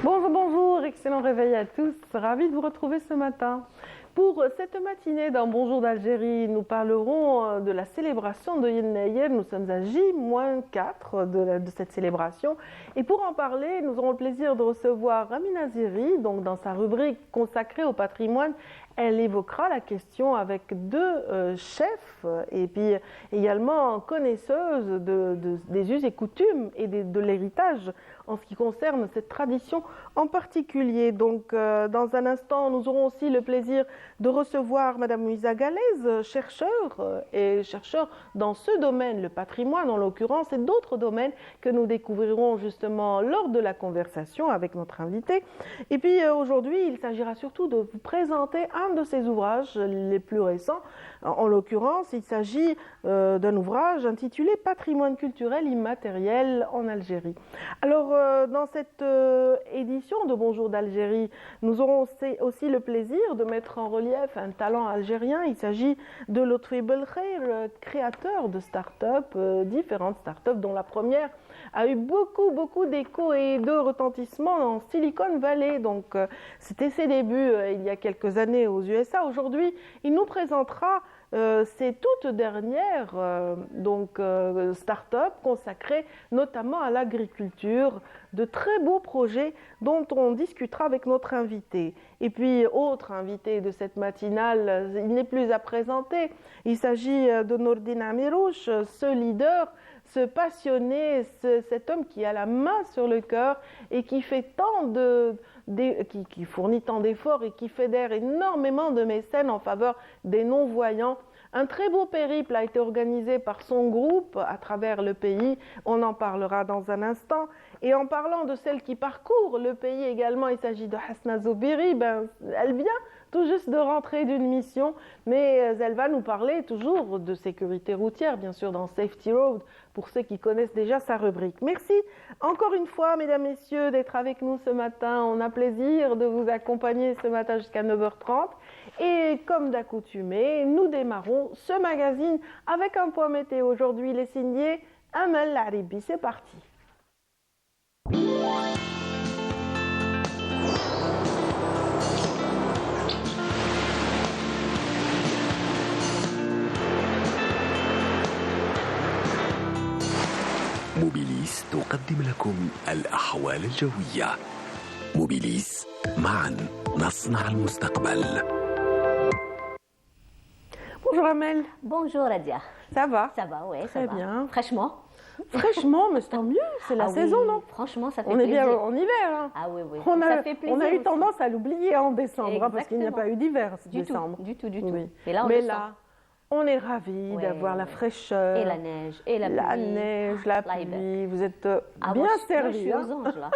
Bonjour, bonjour, excellent réveil à tous, ravi de vous retrouver ce matin. Pour cette matinée dans Bonjour d'Algérie, nous parlerons de la célébration de Yennayer. Nous sommes à J-4 de cette célébration. Et pour en parler, nous aurons le plaisir de recevoir Rami Naziri. Donc dans sa rubrique consacrée au patrimoine, elle évoquera la question avec deux chefs et puis également connaisseuses des us et coutumes et de l'héritage en ce qui concerne cette tradition en particulier. Donc dans un instant, nous aurons aussi le plaisir de recevoir Madame Louisa Galez, chercheur dans ce domaine, le patrimoine en l'occurrence, et d'autres domaines que nous découvrirons justement lors de la conversation avec notre invité. Et puis aujourd'hui, il s'agira surtout de vous présenter un de ses ouvrages les plus récents. En l'occurrence, il s'agit d'un ouvrage intitulé Patrimoine culturel immatériel en Algérie. Alors, dans cette édition de Bonjour d'Algérie, nous aurons aussi le plaisir de mettre en relief un talent algérien. Il s'agit de Lotfi Belkhair, créateur de start-up, différentes start-up, dont la première a eu beaucoup d'écho et de retentissement en Silicon Valley. Donc, c'était ses débuts il y a quelques années aux USA. Aujourd'hui, il nous présentera ces toutes dernières start-up consacrées notamment à l'agriculture, de très beaux projets dont on discutera avec notre invité. Et puis, autre invité de cette matinale, il n'est plus à présenter. Il s'agit de Nordin Amirouche, ce leader, ce passionné, cet homme qui a la main sur le cœur et qui fait qui fournit tant d'efforts et qui fédère énormément de mécènes en faveur des non-voyants. Un très beau périple a été organisé par son groupe à travers le pays. On en parlera dans un instant. Et en parlant de celle qui parcourt le pays également, il s'agit de Hasna Zoubiri. Elle vient tout juste de rentrer d'une mission, mais elle va nous parler toujours de sécurité routière, bien sûr, dans Safety Road, pour ceux qui connaissent déjà sa rubrique. Merci encore une fois, mesdames, messieurs, d'être avec nous ce matin. On a plaisir de vous accompagner ce matin jusqu'à 9h30. Et comme d'accoutumé, nous démarrons ce magazine avec un point météo. Aujourd'hui, il est signé Amal Laribi. C'est parti. موبيليس تقدم لكم الأحوال الجوية. موبيليس، معا نصنع المستقبل. Bonjour Amel. Bonjour Radia. Ça va? Ça va, oui, Très ça va. bien. Fraîchement. Fraîchement, mais c'est tant mieux, c'est la saison, oui. non? Franchement, ça fait On plaisir. est bien en hiver. Hein. Ah oui, oui. Ça fait plaisir. on a eu aussi. tendance à l'oublier en décembre, parce qu'il n'y a pas eu d'hiver en Du décembre. tout, du tout, du tout. Oui. Mais là, on est ravis d'avoir la fraîcheur. Et la neige, et la pluie. La neige, la pluie. Vous êtes bien servis. Moi, je suis aux anges, là.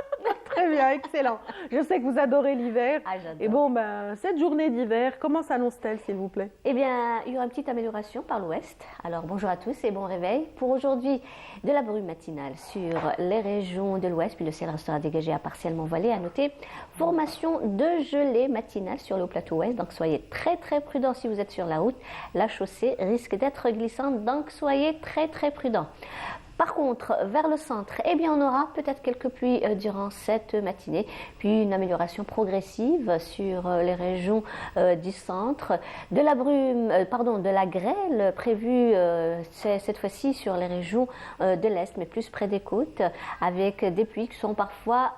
Très bien, excellent. Je sais que vous adorez l'hiver. Ah, j'adore. Et bon, cette journée d'hiver, comment s'annonce-t-elle, s'il vous plaît? Eh bien, il y aura une petite amélioration par l'ouest. Alors, bonjour à tous et bon réveil. Pour aujourd'hui, de la brume matinale sur les régions de l'ouest, puis le ciel restera dégagé à partiellement voilé. À noter, formation de gelée matinale sur le plateau ouest. Donc, soyez très, très prudents si vous êtes sur la route. La chaussée risque d'être glissante, donc soyez très, très prudents. Par contre, vers le centre, eh bien, on aura peut-être quelques pluies durant cette matinée, puis une amélioration progressive sur les régions du centre, de la brume, de la grêle prévue cette fois-ci sur les régions de l'Est, mais plus près des côtes, avec des pluies qui sont parfois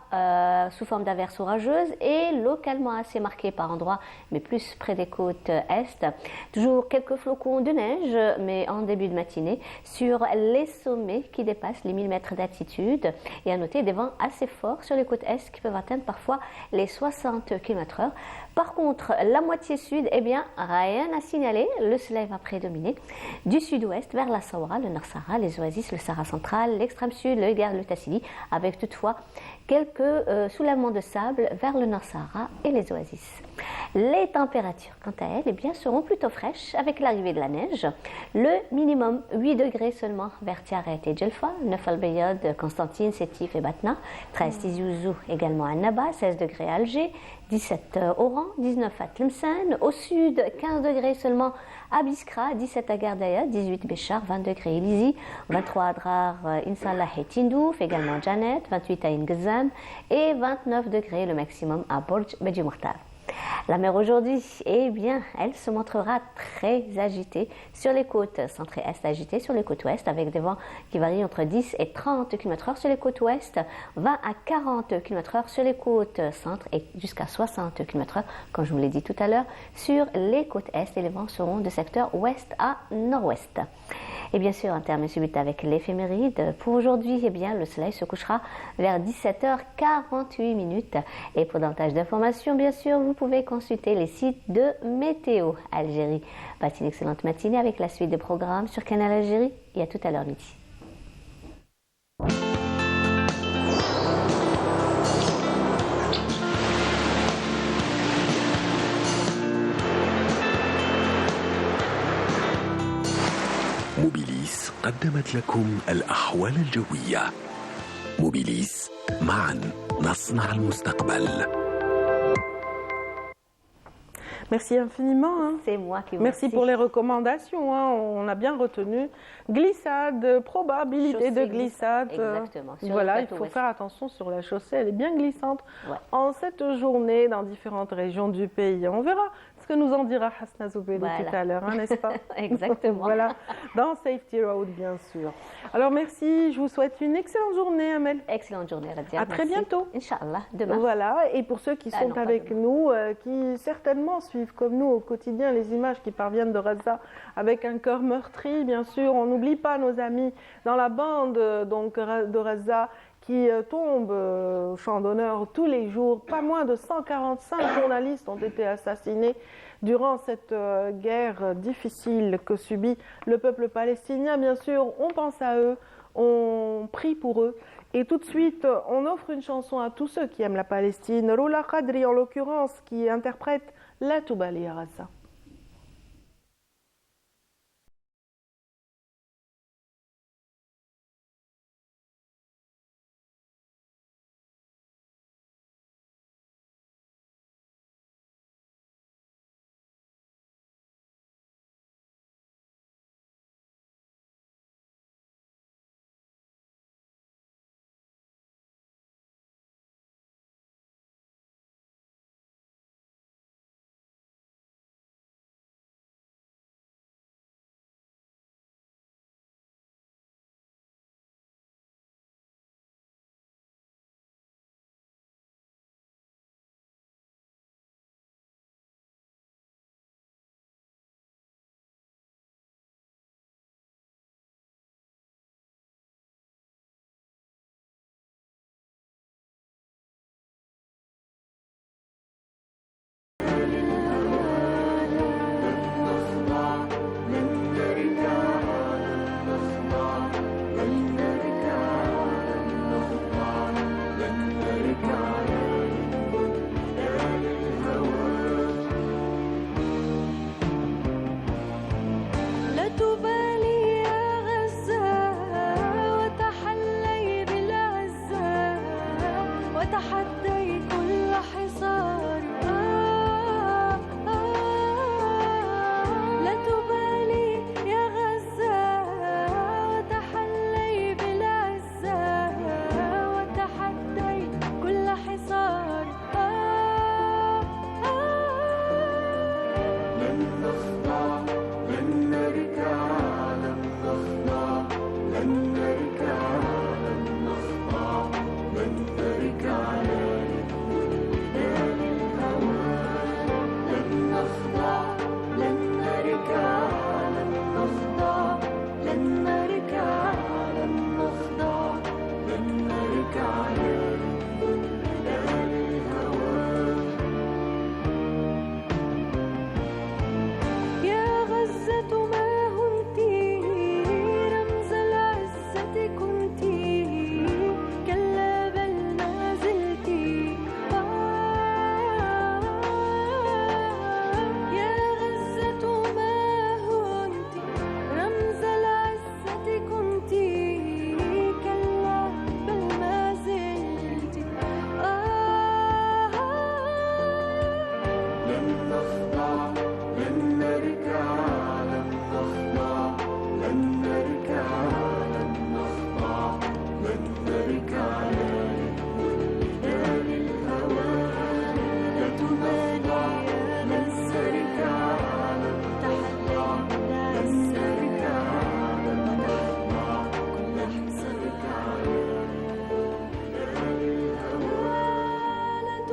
sous forme d'averses orageuses et localement assez marquées par endroits, mais plus près des côtes Est. Toujours quelques flocons de neige, mais en début de matinée, sur les sommets qui dépassent les 1000 mètres d'altitude, et à noter des vents assez forts sur les côtes est qui peuvent atteindre parfois les 60 km/h. Par contre, la moitié sud, eh bien, rien à signaler. Le soleil va prédominer du sud-ouest vers la Sahara, le Nord Sahara, les oasis, le Sahara central, l'extrême sud, le Gard, le Tassili, avec toutefois quelques soulèvements de sable vers le Nord Sahara et les oasis. Les températures, quant à elles, eh bien, seront plutôt fraîches avec l'arrivée de la neige. Le minimum 8 degrés seulement vers Tiaret et Djelfa, 9 Al-Bayad, Constantine, Sétif et Batna, 13 Tizi Ouzou également à Naba, 16 degrés à Alger, 17 Oran, 19 à Tlemcen, au sud 15 degrés seulement à Biskra, 17 à Gardaya, 18 Béchar, 20 degrés Ilizi, 23 à Drar, Insallah et Tindouf, également à Janet, 28 à Ingezam et 29 degrés le maximum à Borj Bedi Mourtar. La mer aujourd'hui, eh bien, elle se montrera très agitée sur les côtes centre et est agitées sur les côtes ouest avec des vents qui varient entre 10 et 30 km/h sur les côtes ouest, 20 à 40 km/h sur les côtes centre et jusqu'à 60 km/h, comme je vous l'ai dit tout à l'heure, sur les côtes est et les vents seront de secteur ouest à nord-ouest. Et bien sûr, un terme subit avec l'éphéméride. Pour aujourd'hui, eh bien, le soleil se couchera vers 17h48. Et pour davantage d'informations, bien sûr, vous pouvez consulter les sites de Météo Algérie. Passez une excellente matinée avec la suite de programmes sur Canal Algérie et à tout à l'heure midi. موبيليس قدمت لكم الأحوال الجوية. موبيليس، معا نصنع المستقبل. Merci infiniment. Hein. C'est moi qui vous Merci pour les recommandations. Hein. On a bien retenu. Glissade, probabilité Chaussée de glissade. Exactement. Voilà, il faut faire attention sur la chaussée. Elle est bien glissante. Ouais. En cette journée, dans différentes régions du pays. On verra ce que nous en dira Hasna Zoubeli tout à l'heure, hein, n'est-ce pas? Exactement. Voilà, dans Safety Road, bien sûr. Alors merci, je vous souhaite une excellente journée, Amel. Excellente journée, Radia. À très bientôt. Inch'Allah, demain. Voilà, et pour ceux qui sont avec nous, qui certainement suivent comme nous au quotidien les images qui parviennent de Gaza avec un cœur meurtri, bien sûr, on n'oublie pas nos amis dans la bande donc, de Gaza qui tombent au champ d'honneur tous les jours. Pas moins de 145 journalistes ont été assassinés durant cette guerre difficile que subit le peuple palestinien. Bien sûr, on pense à eux, on prie pour eux. Et tout de suite, on offre une chanson à tous ceux qui aiment la Palestine. Roula Qadri, en l'occurrence, qui interprète La Toubali à Gaza.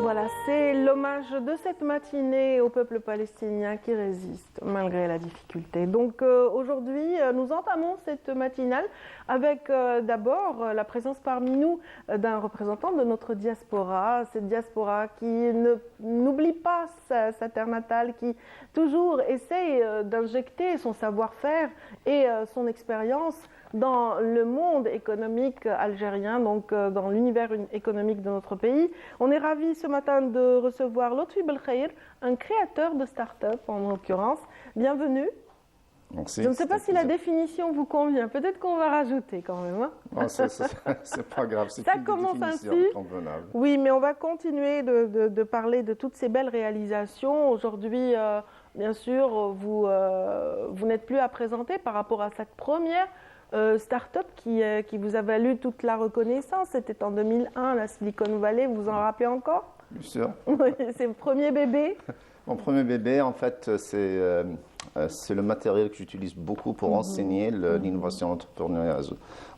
Voilà, c'est l'hommage de cette matinée au peuple palestinien qui résiste malgré la difficulté. Donc aujourd'hui, nous entamons cette matinale avec d'abord la présence parmi nous d'un représentant de notre diaspora, cette diaspora qui n'oublie pas sa terre natale, qui toujours essaye d'injecter son savoir-faire et son expérience dans le monde économique algérien, donc dans l'univers économique de notre pays. On est ravis ce matin de recevoir Lotfi Belkhair, un créateur de start-up en l'occurrence. Bienvenue. Merci, je ne sais pas si la définition vous convient, peut-être qu'on va rajouter quand même. Hein, non, c'est pas grave, c'est ça commence ainsi. Convenable. Oui, mais on va continuer de parler de toutes ces belles réalisations. Aujourd'hui, bien sûr, vous n'êtes plus à présenter par rapport à cette première start-up qui vous a valu toute la reconnaissance. C'était en 2001, la Silicon Valley, vous vous en rappelez encore? Bien sûr. Oui, c'est le premier bébé. Mon premier bébé, en fait, c'est le matériel que j'utilise beaucoup pour enseigner l'innovation entrepreneuriale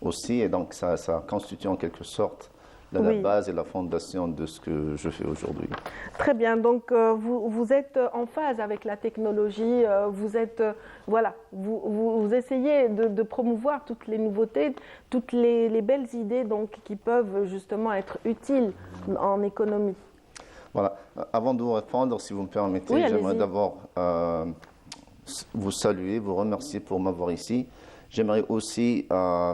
aussi. Et donc, ça constitue en quelque sorte la base et la fondation de ce que je fais aujourd'hui. Très bien, donc vous êtes en phase avec la technologie, vous essayez de promouvoir toutes les nouveautés, toutes les belles idées donc, qui peuvent justement être utiles en économie. Voilà, avant de vous répondre, si vous me permettez, j'aimerais d'abord vous saluer, vous remercier pour m'avoir ici. J'aimerais aussi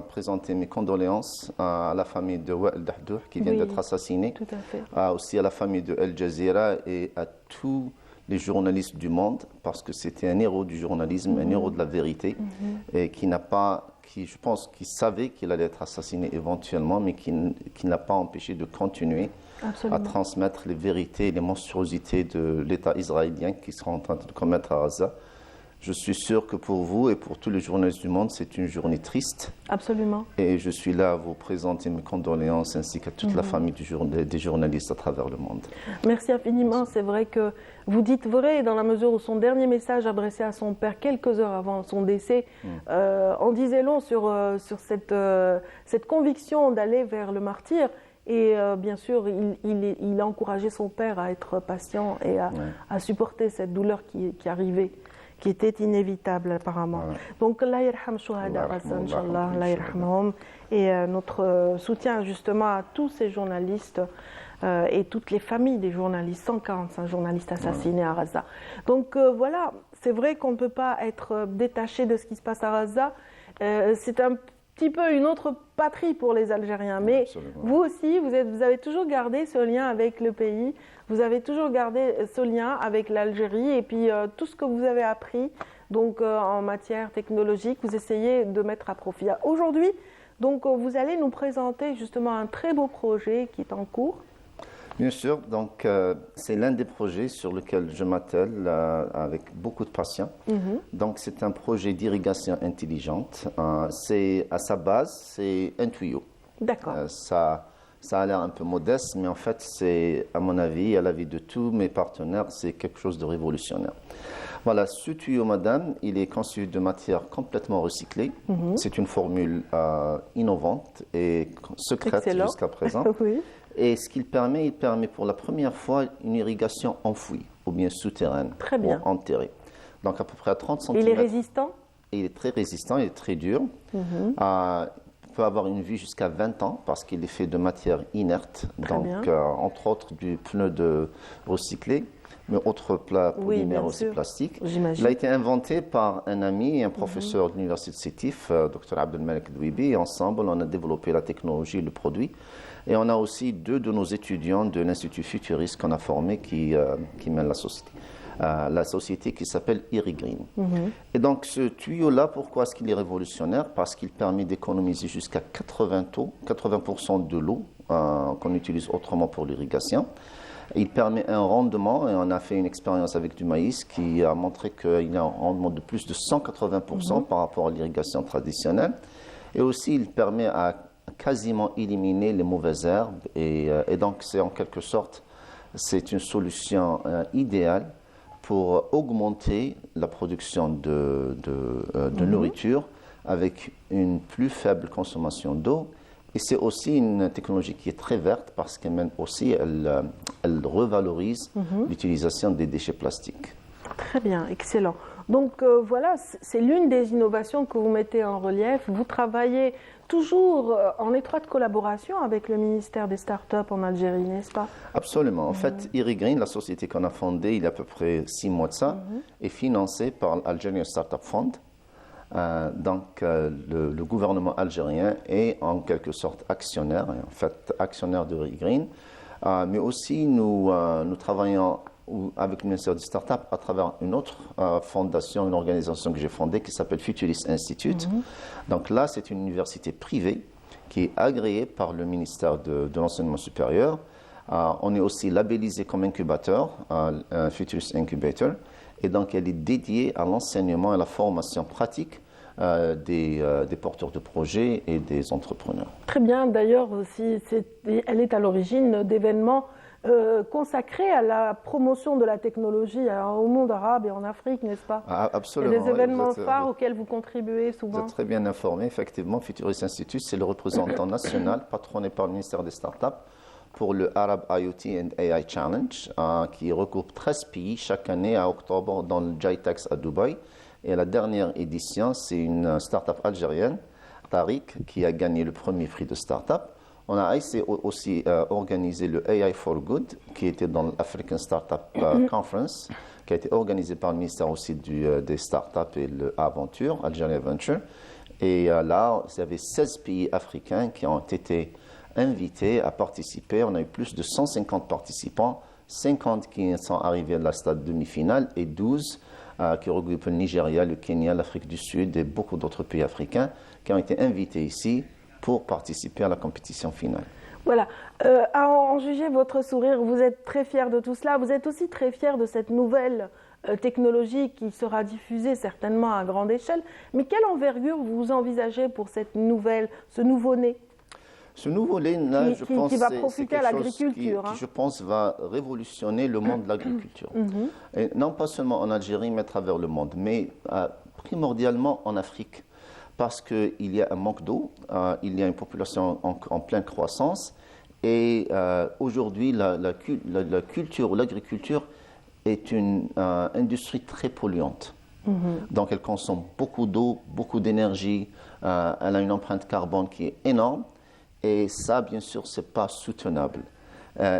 présenter mes condoléances à la famille de Wael Dahdour qui vient d'être assassiné, tout à fait. Aussi à la famille de Al Jazeera et à tous les journalistes du monde, parce que c'était un héros du journalisme, un héros de la vérité, et je pense qu'il savait qu'il allait être assassiné éventuellement, mais qui ne l'a pas empêché de continuer à transmettre les vérités et les monstruosités de l'État israélien qui sera en train de commettre à Gaza. Je suis sûr que pour vous et pour tous les journalistes du monde, c'est une journée triste. Absolument. Et je suis là à vous présenter mes condoléances ainsi qu'à toute la famille des journalistes à travers le monde. Merci infiniment. C'est vrai que vous dites vrai dans la mesure où son dernier message adressé à son père quelques heures avant son décès en disait long sur cette conviction d'aller vers le martyre. Et bien sûr, il a encouragé son père à être patient et à supporter cette douleur qui arrivait, qui était inévitable apparemment. Donc, Allah yarham shuhada Gaza, Inch'Allah, Allah yarhamhum. Et notre soutien justement à tous ces journalistes et toutes les familles des journalistes, 145 journalistes assassinés à Gaza. Donc voilà, c'est vrai qu'on ne peut pas être détaché de ce qui se passe à Gaza. C'est un petit peu une autre patrie pour les Algériens, mais vous aussi, vous avez toujours gardé ce lien avec le pays, vous avez toujours gardé ce lien avec l'Algérie, et puis tout ce que vous avez appris donc, en matière technologique, vous essayez de mettre à profit. Aujourd'hui, donc, vous allez nous présenter justement un très beau projet qui est en cours. Bien sûr, donc c'est l'un des projets sur lequel je m'attelle avec beaucoup de passion. Donc c'est un projet d'irrigation intelligente. À sa base, c'est un tuyau. D'accord. Ça a l'air un peu modeste, mais en fait, c'est, à mon avis, à l'avis de tous mes partenaires, c'est quelque chose de révolutionnaire. Voilà, ce tuyau, madame, il est conçu de matière complètement recyclée. C'est une formule innovante et secrète jusqu'à présent. Oui. Et ce qu'il permet, il permet pour la première fois une irrigation enfouie, ou bien souterraine, ou enterrée. Donc à peu près à 30 cm. Il est résistant? Il est très résistant, il est très dur. Il peut avoir une vie jusqu'à 20 ans parce qu'il est fait de matière inerte, entre autres du pneu de recyclé, mais autres polymères aussi plastiques. Il a été inventé par un ami et un professeur de l'université de Sétif, Dr Abdelmalek Douibi, et ensemble on a développé la technologie et le produit. Et on a aussi 2 de nos étudiants de l'Institut Futuriste qu'on a formé qui mènent la société qui s'appelle Irrigreen. Et donc ce tuyau-là, pourquoi est-ce qu'il est révolutionnaire? Parce qu'il permet d'économiser jusqu'à 80% de l'eau qu'on utilise autrement pour l'irrigation. Il permet un rendement, et on a fait une expérience avec du maïs qui a montré qu'il a un rendement de plus de 180% par rapport à l'irrigation traditionnelle. Et aussi, il permet à quasiment éliminer les mauvaises herbes et donc c'est en quelque sorte c'est une solution idéale pour augmenter la production de nourriture avec une plus faible consommation d'eau. Et c'est aussi une technologie qui est très verte parce qu'elle elle revalorise l'utilisation des déchets plastiques. Très bien, excellent. Donc voilà, c'est l'une des innovations que vous mettez en relief. Vous travaillez toujours en étroite collaboration avec le ministère des Startups en Algérie, n'est-ce pas? Absolument. En fait, Irigreen, la société qu'on a fondée il y a à peu près 6 mois de ça, est financée par l'Algerian Startup Fund. Le gouvernement algérien est en quelque sorte actionnaire, en fait actionnaire de Irigreen. Mais aussi, nous travaillons avec le ministère des Startups à travers une autre fondation, une organisation que j'ai fondée qui s'appelle Futurist Institute. Donc là, c'est une université privée qui est agréée par le ministère de l'Enseignement supérieur. On est aussi labellisé comme incubateur, Futurist Incubator, et donc elle est dédiée à l'enseignement et à la formation pratique des porteurs de projets et des entrepreneurs. Très bien, d'ailleurs, elle est à l'origine d'événements consacrés à la promotion de la technologie au monde arabe et en Afrique, n'est-ce pas? Absolument. Il y a des événements phares auxquels vous contribuez souvent. Vous êtes très bien informé. Effectivement, Futurist Institute, c'est le représentant national, patronné par le ministère des Startups, pour le Arab IoT and AI Challenge, qui regroupe 13 pays chaque année à octobre dans le GITEX à Dubaï. Et la dernière édition, c'est une start-up algérienne, Tariq, qui a gagné le premier prix de start-up. On a aussi organisé le AI for Good, qui était dans l'African Startup Conference, qui a été organisé par le ministère aussi des startups et l'Aventure, Algérie Venture. Et là, il y avait 16 pays africains qui ont été invités à participer. On a eu plus de 150 participants, 50 qui sont arrivés à la stade demi-finale et 12 qui regroupent le Nigeria, le Kenya, l'Afrique du Sud et beaucoup d'autres pays africains qui ont été invités ici pour participer à la compétition finale. Voilà. À en juger votre sourire, vous êtes très fier de tout cela. Vous êtes aussi très fier de cette nouvelle technologie qui sera diffusée certainement à grande échelle. Mais quelle envergure vous envisagez pour ce nouveau-né? Ce nouveau-né, je pense, qui va profiter à l'agriculture. Qui, je pense, va révolutionner le monde de l'agriculture. Et non pas seulement en Algérie, mais à travers le monde, mais primordialement en Afrique. Parce qu'il y a un manque d'eau, il y a une population en pleine croissance, et aujourd'hui, la culture ou l'agriculture est une industrie très polluante. Donc, elle consomme beaucoup d'eau, beaucoup d'énergie, elle a une empreinte carbone qui est énorme, et ça, bien sûr, ce n'est pas soutenable.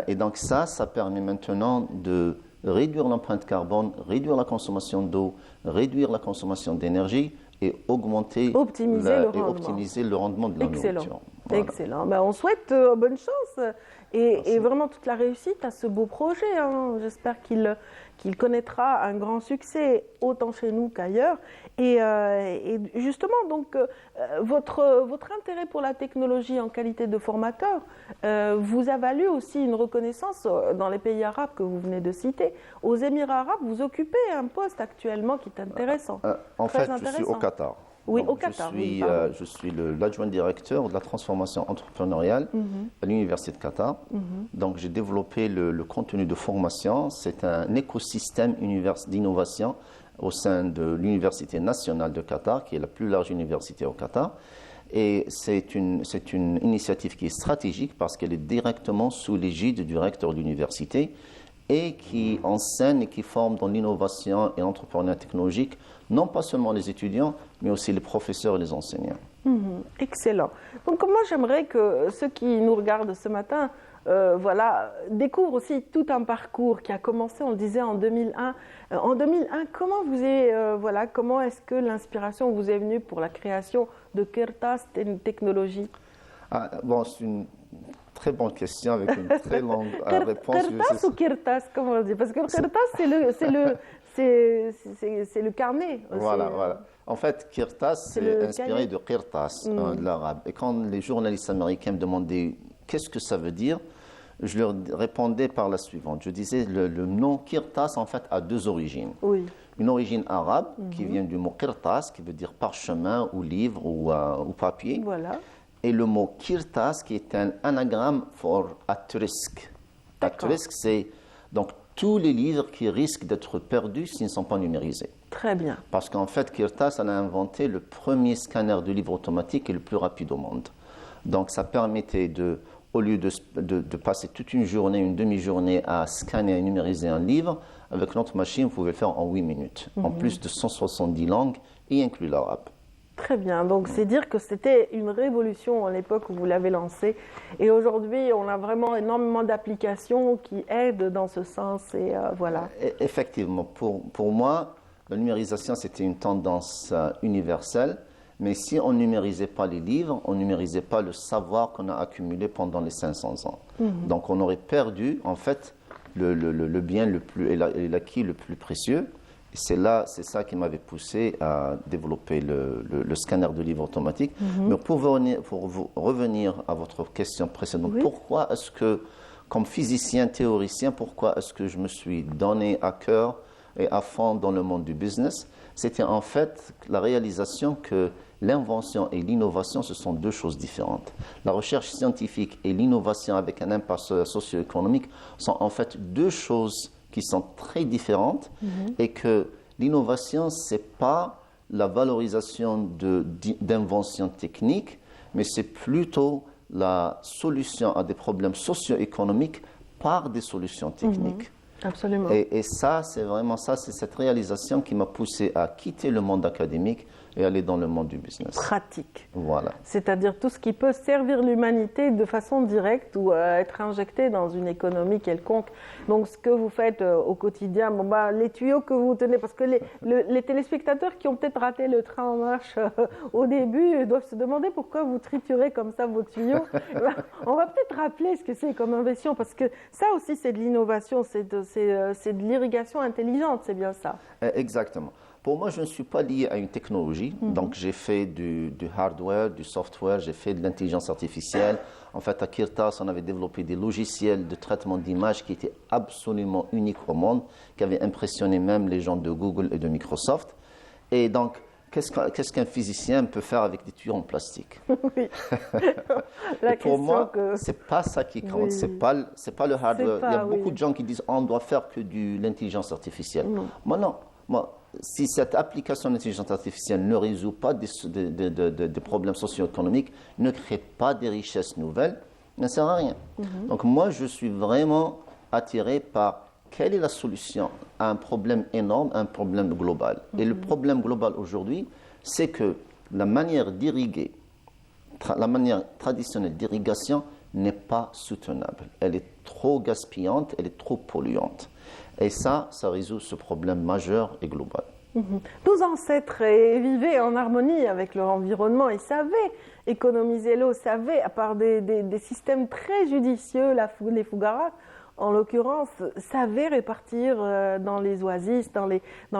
Et donc ça permet maintenant de réduire l'empreinte carbone, réduire la consommation d'eau, réduire la consommation d'énergie, et optimiser le rendement de la nourriture. Voilà. Excellent. Ben, on souhaite bonne chance et vraiment toute la réussite à ce beau projet. J'espère qu'il connaîtra un grand succès autant chez nous qu'ailleurs. Et justement, donc, votre intérêt pour la technologie en qualité de formateur vous a valu aussi une reconnaissance dans les pays arabes que vous venez de citer. Aux Émirats arabes, vous occupez un poste actuellement qui est intéressant. En fait, je suis au Qatar. Oui, donc, au Qatar. Je suis l'adjoint directeur de la transformation entrepreneuriale à l'Université de Qatar. Donc, j'ai développé le contenu de formation. C'est un écosystème d'innovation au sein de l'Université nationale de Qatar, qui est la plus large université au Qatar. Et c'est une initiative qui est stratégique parce qu'elle est directement sous l'égide du recteur de l'université et qui enseigne et qui forme dans l'innovation et l'entrepreneuriat technologique, non pas seulement les étudiants, mais aussi les professeurs et les enseignants. Excellent. Donc moi, j'aimerais que ceux qui nous regardent ce matin découvrent aussi tout un parcours qui a commencé, on le disait, en 2001. En 2001, comment est-ce que l'inspiration vous est venue pour la création de Kirtas Technologies? C'est une très bonne question avec une très longue réponse. Kirtas ou Kirtas, comment on dit? Parce que Kirtas, c'est le carnet. Voilà. En fait, Kirtas, c'est inspiré de Qirtas, de l'arabe. Et quand les journalistes américains me demandaient qu'est-ce que ça veut dire, je leur répondais par la suivante. Je disais le nom Qirtas, en fait, a deux origines. Oui. Une origine arabe, qui vient du mot Qirtas, qui veut dire parchemin ou livre ou papier. Voilà. Et le mot Kirtas, qui est un anagramme pour at risk. At risk, c'est donc tous les livres qui risquent d'être perdus s'ils ne sont pas numérisés. Très bien. Parce qu'en fait, Kirtas, elle a inventé le premier scanner de livres automatique et le plus rapide au monde. Donc, ça permettait au lieu de passer toute une journée, une demi-journée à scanner et numériser un livre, avec notre machine, vous pouvez le faire en 8 minutes, en plus de 170 langues, y inclus l'arabe. Très bien, donc c'est dire que c'était une révolution à l'époque où vous l'avez lancé. Et aujourd'hui, on a vraiment énormément d'applications qui aident dans ce sens. Et voilà. Effectivement, pour moi, la numérisation, c'était une tendance universelle. Mais si on ne numérisait pas les livres, on ne numérisait pas le savoir qu'on a accumulé pendant les 500 ans. Donc on aurait perdu, en fait, le bien le plus, et l'acquis le plus précieux. C'est ça qui m'avait poussé à développer le scanner de livres automatique. Mais pour revenir à votre question précédente, pourquoi est-ce que, comme physicien, théoricien, pourquoi est-ce que je me suis donné à cœur et à fond dans le monde du business? C'était en fait la réalisation que l'invention et l'innovation, ce sont deux choses différentes. La recherche scientifique et l'innovation avec un impact socio-économique sont en fait deux choses qui sont très différentes et que l'innovation, ce n'est pas la valorisation d'inventions techniques, mais c'est plutôt la solution à des problèmes socio-économiques par des solutions techniques. Absolument. Et ça, c'est vraiment ça, c'est cette réalisation qui m'a poussé à quitter le monde académique et aller dans le monde du business. Pratique. Voilà. C'est-à-dire tout ce qui peut servir l'humanité de façon directe ou être injecté dans une économie quelconque. Donc ce que vous faites au quotidien, les tuyaux que vous tenez, parce que les téléspectateurs qui ont peut-être raté le train en marche au début doivent se demander pourquoi vous triturez comme ça vos tuyaux. On va peut-être rappeler ce que c'est comme invention, parce que ça aussi c'est de l'innovation, c'est de l'irrigation intelligente, c'est bien ça. Exactement. Pour moi, je ne suis pas lié à une technologie. Donc, j'ai fait du hardware, du software, j'ai fait de l'intelligence artificielle. En fait, à Kirtas, on avait développé des logiciels de traitement d'images qui étaient absolument uniques au monde, qui avaient impressionné même les gens de Google et de Microsoft. Et donc, qu'est-ce qu'un physicien peut faire avec des tuyaux en plastique? Oui. Et pour moi, c'est pas ça qui compte. Oui. C'est pas le hardware. Il y a beaucoup de gens qui disent on doit faire que de l'intelligence artificielle. Moi, non. Si cette application d'intelligence artificielle ne résout pas des problèmes socio-économiques, ne crée pas des richesses nouvelles, ne sert à rien. Donc moi, je suis vraiment attiré par quelle est la solution à un problème énorme, un problème global. Et le problème global aujourd'hui, c'est que la manière d'irriguer, la manière traditionnelle d'irrigation n'est pas soutenable. Elle est trop gaspillante, elle est trop polluante. Et ça résout ce problème majeur et global. Nos ancêtres vivaient en harmonie avec leur environnement et savaient économiser l'eau, savaient, à part des systèmes très judicieux, les Fougara, en l'occurrence, savaient répartir dans les oasis, dans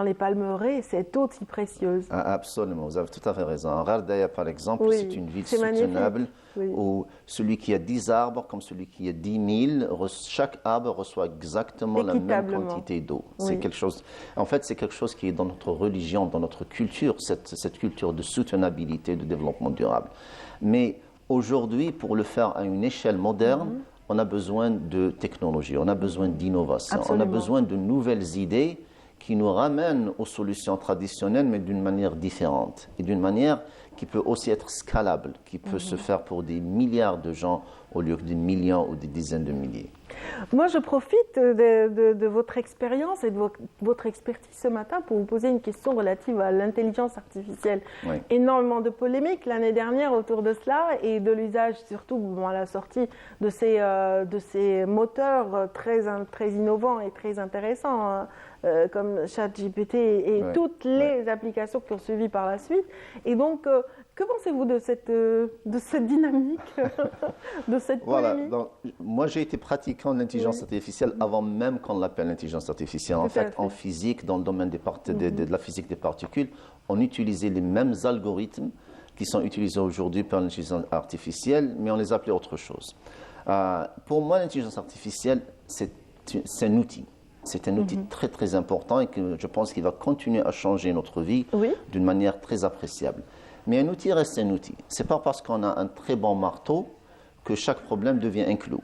les palmeraies, cette eau si précieuse. Absolument, vous avez tout à fait raison. En Rardaya, par exemple, c'est une ville soutenable où celui qui a 10 arbres, comme celui qui a 10 000, chaque arbre reçoit exactement la même quantité d'eau. C'est quelque chose, en fait, c'est quelque chose qui est dans notre religion, dans notre culture, cette culture de soutenabilité, de développement durable. Mais aujourd'hui, pour le faire à une échelle moderne, on a besoin de technologie, on a besoin d'innovation, on a besoin de nouvelles idées qui nous ramènent aux solutions traditionnelles, mais d'une manière différente et d'une manière qui peut aussi être scalable, qui peut se faire pour des milliards de gens au lieu que des millions ou des dizaines de milliers. Moi, je profite de votre expérience et de votre expertise ce matin pour vous poser une question relative à l'intelligence artificielle. Oui. Énormément de polémiques l'année dernière autour de cela et de l'usage, surtout à la sortie de ces moteurs très innovants et très intéressants, comme ChatGPT et toutes les applications qui ont suivi par la suite. Et donc, que pensez-vous de cette dynamique, de cette polémique? Donc, moi, j'ai été pratiquant de l'intelligence artificielle avant même qu'on l'appelle l'intelligence artificielle. En fait, en physique, dans le domaine de la physique des particules, on utilisait les mêmes algorithmes qui sont utilisés aujourd'hui par l'intelligence artificielle, mais on les appelait autre chose. Pour moi, l'intelligence artificielle, c'est un outil. C'est un outil très, très important et que je pense qu'il va continuer à changer notre vie d'une manière très appréciable. Mais un outil reste un outil. Ce n'est pas parce qu'on a un très bon marteau que chaque problème devient un clou.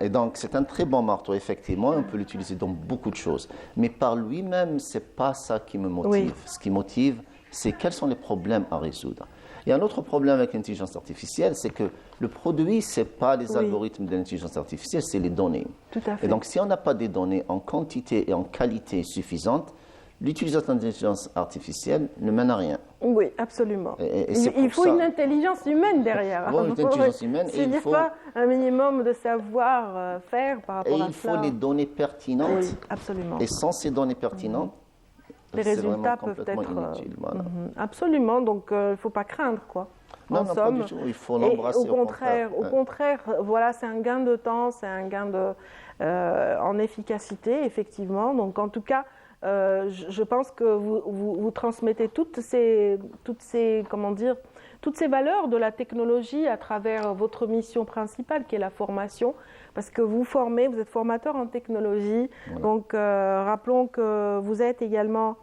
Et donc, c'est un très bon marteau, effectivement, on peut l'utiliser dans beaucoup de choses. Mais par lui-même, ce n'est pas ça qui me motive. Ce qui motive, c'est quels sont les problèmes à résoudre. Il y a un autre problème avec l'intelligence artificielle, c'est que le produit, ce n'est pas les algorithmes de l'intelligence artificielle, c'est les données. Tout à fait. Et donc, si on n'a pas des données en quantité et en qualité suffisantes, l'utilisation de l'intelligence artificielle ne mène à rien. Oui, absolument. Et il faut une intelligence humaine derrière. Bon, une intelligence humaine. Il n'y a pas un minimum de savoir-faire par rapport à ça. Et il faut les données pertinentes. Oui, absolument. Et sans ces données pertinentes, les résultats peuvent être inutiles. Voilà. Absolument, donc il ne faut pas craindre, quoi. Non, pas du tout. Il faut l'embrasser. Au contraire, voilà, c'est un gain de temps, c'est un gain en efficacité, effectivement. Donc, en tout cas, je pense que vous transmettez toutes ces valeurs de la technologie à travers votre mission principale, qui est la formation, parce que vous êtes formateur en technologie. Voilà. Donc, rappelons que vous êtes également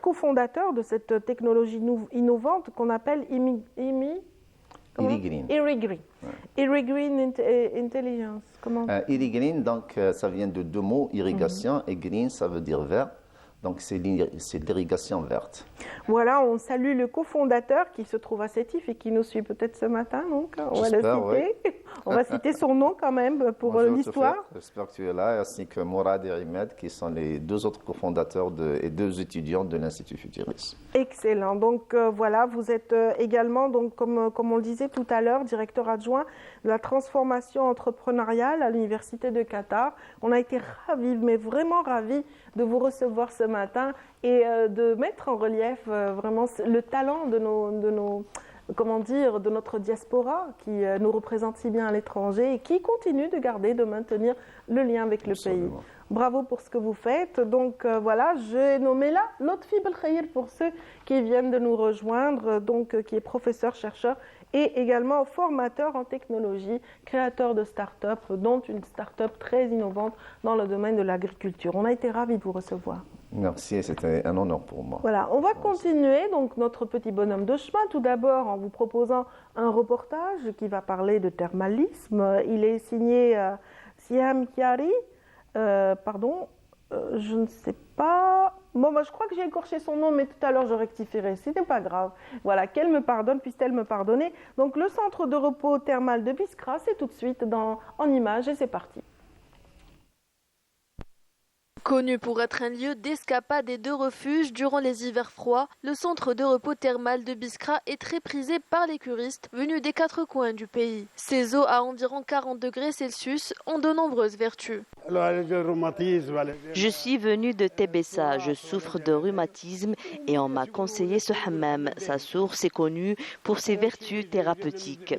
cofondateur de cette technologie innovante qu'on appelle Irigreen. Irigreen Intelligence. Comment Irigreen, donc ça vient de deux mots, irrigation, et green, ça veut dire vert. Donc c'est l'irrigation verte. Voilà, on salue le cofondateur qui se trouve à Sétif et qui nous suit peut-être ce matin. Donc on va le citer. Oui. On va citer son nom quand même pour l'histoire. J'espère que tu es là, ainsi que Mourad et Rimed, qui sont les deux autres cofondateurs et deux étudiants de l'Institut Futuris. Excellent. Donc voilà, vous êtes également, donc, comme on le disait tout à l'heure, directeur adjoint de la transformation entrepreneuriale à l'Université de Qatar. On a été ravis, mais vraiment ravis de vous recevoir ce matin et de mettre en relief vraiment le talent de notre diaspora qui nous représente si bien à l'étranger et qui continue de maintenir le lien avec le pays. Bravo pour ce que vous faites. Donc voilà, j'ai nommé là Lotfi Belkhayr pour ceux qui viennent de nous rejoindre, donc qui est professeur, chercheur et également formateur en technologie, créateur de start-up, dont une start-up très innovante dans le domaine de l'agriculture. On a été ravis de vous recevoir. Merci, c'était un honneur pour moi. Voilà, on va continuer donc notre petit bonhomme de chemin, tout d'abord en vous proposant un reportage qui va parler de thermalisme. Il est signé Siam Kiari, je ne sais pas. Bon, je crois que j'ai écorché son nom, mais tout à l'heure je rectifierai. Ce n'est pas grave. Voilà, qu'elle me pardonne, puisse-t-elle me pardonner. Donc, le centre de repos thermal de Biskra, c'est tout de suite en images et c'est parti. Connu pour être un lieu d'escapade et de refuge durant les hivers froids, le centre de repos thermal de Biskra est très prisé par les curistes venus des quatre coins du pays. Ces eaux à environ 40 degrés Celsius ont de nombreuses vertus. Je suis venu de Tébessa, je souffre de rhumatisme et on m'a conseillé ce hammam. Sa source est connue pour ses vertus thérapeutiques.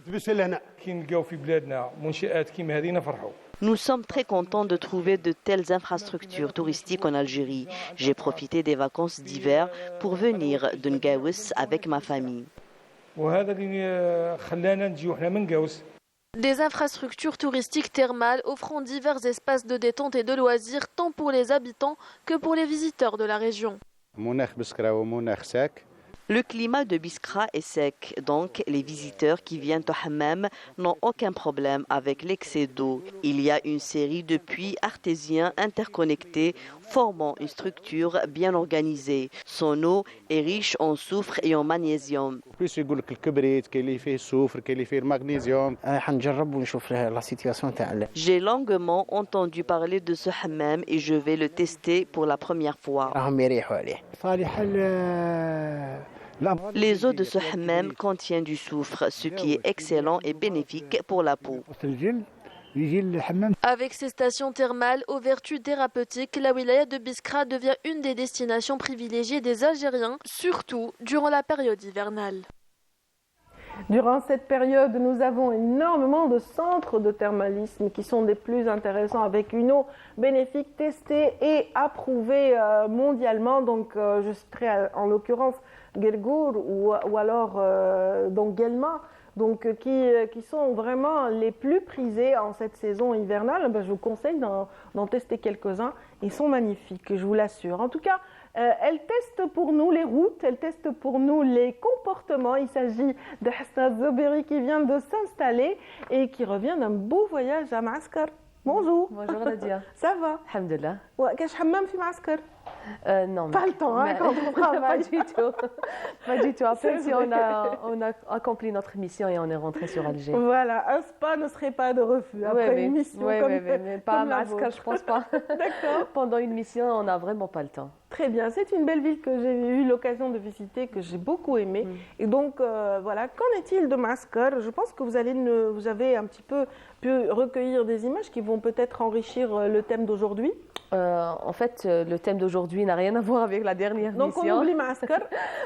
Nous sommes très contents de trouver de telles infrastructures touristiques en Algérie. J'ai profité des vacances d'hiver pour venir de N'Gaous avec ma famille. Des infrastructures touristiques thermales offrant divers espaces de détente et de loisirs tant pour les habitants que pour les visiteurs de la région. Le climat de Biskra est sec, donc les visiteurs qui viennent au hammam n'ont aucun problème avec l'excès d'eau. Il y a une série de puits artésiens interconnectés formant une structure bien organisée. Son eau est riche en soufre et en magnésium. J'ai longuement entendu parler de ce hammam et je vais le tester pour la première fois. Les eaux de ce hammam contiennent du soufre, ce qui est excellent et bénéfique pour la peau. Avec ses stations thermales aux vertus thérapeutiques, la wilaya de Biskra devient une des destinations privilégiées des Algériens, surtout durant la période hivernale. Durant cette période, nous avons énormément de centres de thermalisme qui sont des plus intéressants avec une eau bénéfique testée et approuvée mondialement. Donc, je citerai en l'occurrence Gergour ou alors donc Guelma, donc qui sont vraiment les plus prisés en cette saison hivernale. Je vous conseille d'en tester quelques-uns. Ils sont magnifiques, je vous l'assure. En tout cas, elle teste pour nous les routes, elle teste pour nous les comportements. Il s'agit de Hasna Zoberi qui vient de s'installer et qui revient d'un beau voyage à Maaskar. Bonjour. Bonjour Nadia. Ça va? Alhamdulillah. كاش حمام في معسكر؟ Non, Pas le temps, hein, quand on pas travaille. du tout. Pas du tout. Après, C'est si vrai. on a accompli notre mission et on est rentré sur Alger. Voilà, un spa ne serait pas de refus après une mission comme, mais pas à comme la Masca, vôtre. je pense pas. D'accord. Pendant une mission, on n'a vraiment pas le temps. Très bien, c'est une belle ville que j'ai eu l'occasion de visiter, que j'ai beaucoup aimée. Et donc, voilà, qu'en est-il de Mascor? Je pense que vous avez un petit peu pu recueillir des images qui vont peut-être enrichir le thème d'aujourd'hui. En fait, le thème d'aujourd'hui n'a rien à voir avec la dernière Donc, mission. on oublie Mascor,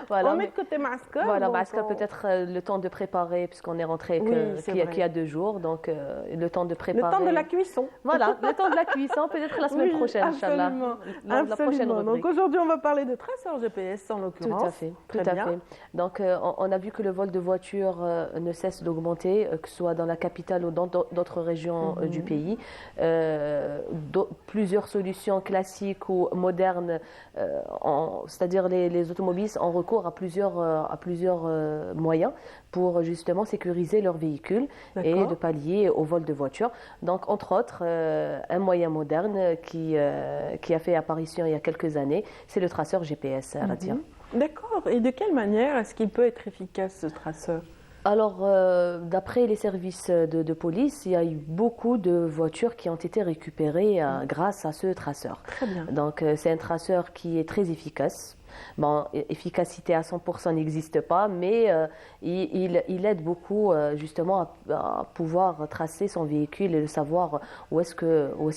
Voilà, on met de côté Mascor. Voilà, donc Mascor, peut-être le temps de préparer, puisqu'on est rentré Oui, c'est qu'il vrai. y a 2 jours, donc le temps de le préparer. temps de la cuisson. Voilà, le temps de la cuisson, peut-être la semaine Oui, prochaine, Inch'Allah. absolument. Lors de la prochaine Absolument. rubrique. Donc, aujourd'hui, on va parler de traceurs GPS en Tout l'occurrence. à fait, Très tout à bien. fait. Donc, on a vu que le vol de voitures ne cesse d'augmenter, que ce soit dans la capitale ou dans d'autres régions du pays. Plusieurs solutions classiques ou modernes, c'est-à-dire les automobilistes ont recours à plusieurs moyens pour justement sécuriser leur véhicule et D'accord. de pallier au vol de voitures. Donc, entre autres, un moyen moderne qui a fait apparition il y a quelques années, c'est le traceur GPS, Radia. D'accord. Et de quelle manière est-ce qu'il peut être efficace, ce traceur? Alors, d'après les services de police, il y a eu beaucoup de voitures qui ont été récupérées grâce à ce traceur. Très bien. Donc, c'est un traceur qui est très efficace. Bon, efficacité à 100% n'existe pas, mais il aide beaucoup justement à pouvoir tracer son véhicule et de savoir où est-ce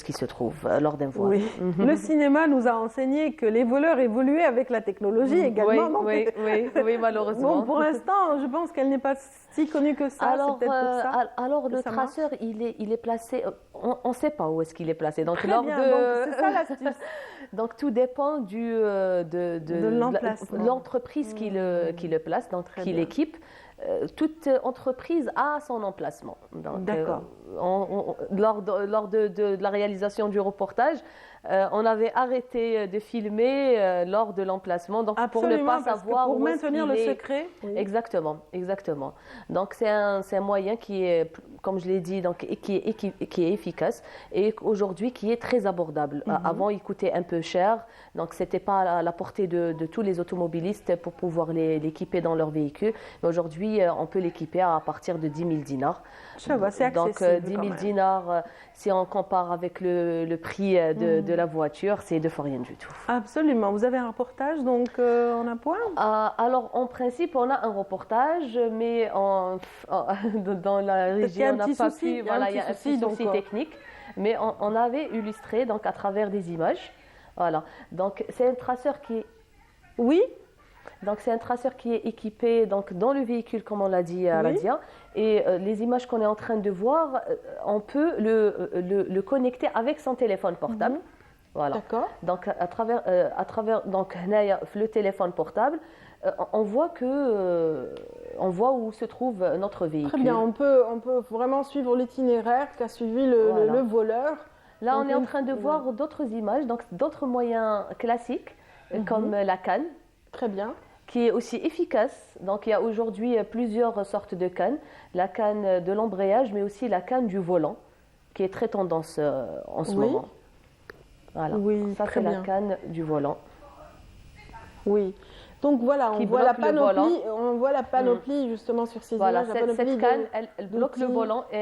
qu'il se trouve lors d'un vol. Oui. Le cinéma nous a enseigné que les voleurs évoluaient avec la technologie également. donc- Oui, malheureusement. Bon, pour l'instant, je pense qu'elle n'est pas si connue que ça. Alors, c'est peut-être pour ça. alors que le ça marche. traceur, il est placé, on ne sait pas où est-ce qu'il est placé. Donc, Très lors bien, de... donc c'est ça l'astuce. Donc, tout dépend de l'emplacement. l'entreprise qui le place, donc Très qui bien. l'équipe. Toute entreprise a son emplacement. Donc, D'accord. lors de la réalisation du reportage, on avait arrêté de filmer lors de l'emplacement, donc pour ne Absolument, pas parce que savoir pour où est-ce maintenir qu'il le est. secret. Oui. Exactement, exactement. Donc c'est un moyen qui est, comme je l'ai dit, donc, qui est efficace et aujourd'hui qui est très abordable. Avant, il coûtait un peu cher, donc c'était pas à la portée de tous les automobilistes pour pouvoir l'équiper dans leur véhicule. Mais aujourd'hui, on peut l'équiper à partir de 10 000 dinars. Ça va, c'est Donc accessible 10 quand 000 même. dinars, si on compare avec le prix de la voiture, c'est de fois rien du tout. Absolument. Vous avez un reportage donc en un point? Alors, en principe, on a un reportage, mais dans la qu'il y a région, un on n'a petit pas souci, pu. Voilà, il y a un petit donc, souci technique, mais on avait illustré donc, à travers des images. Voilà. Donc, c'est un traceur qui est. Oui. Donc, c'est un traceur qui est équipé donc, dans le véhicule, comme on l'a dit à Radia. Et les images qu'on est en train de voir, on peut le connecter avec son téléphone portable. Voilà. D'accord. Donc, à travers donc, le téléphone portable, on voit où se trouve notre véhicule. Très bien. On peut vraiment suivre l'itinéraire qu'a suivi le voleur. Là, Donc, on est en train de voir d'autres images, donc d'autres moyens classiques, comme la canne, Très bien. qui est aussi efficace. Donc, il y a aujourd'hui plusieurs sortes de cannes. La canne de l'embrayage, mais aussi la canne du volant, qui est très tendance en ce moment. Voilà. Oui, Ça, très c'est la bien. canne du volant. Oui. Donc voilà, on Qui voit la bloque le volant. panoplie, on voit la panoplie justement sur ces Voilà, images. la cette panoplie canne, de- elle bloque le d'outils. volant et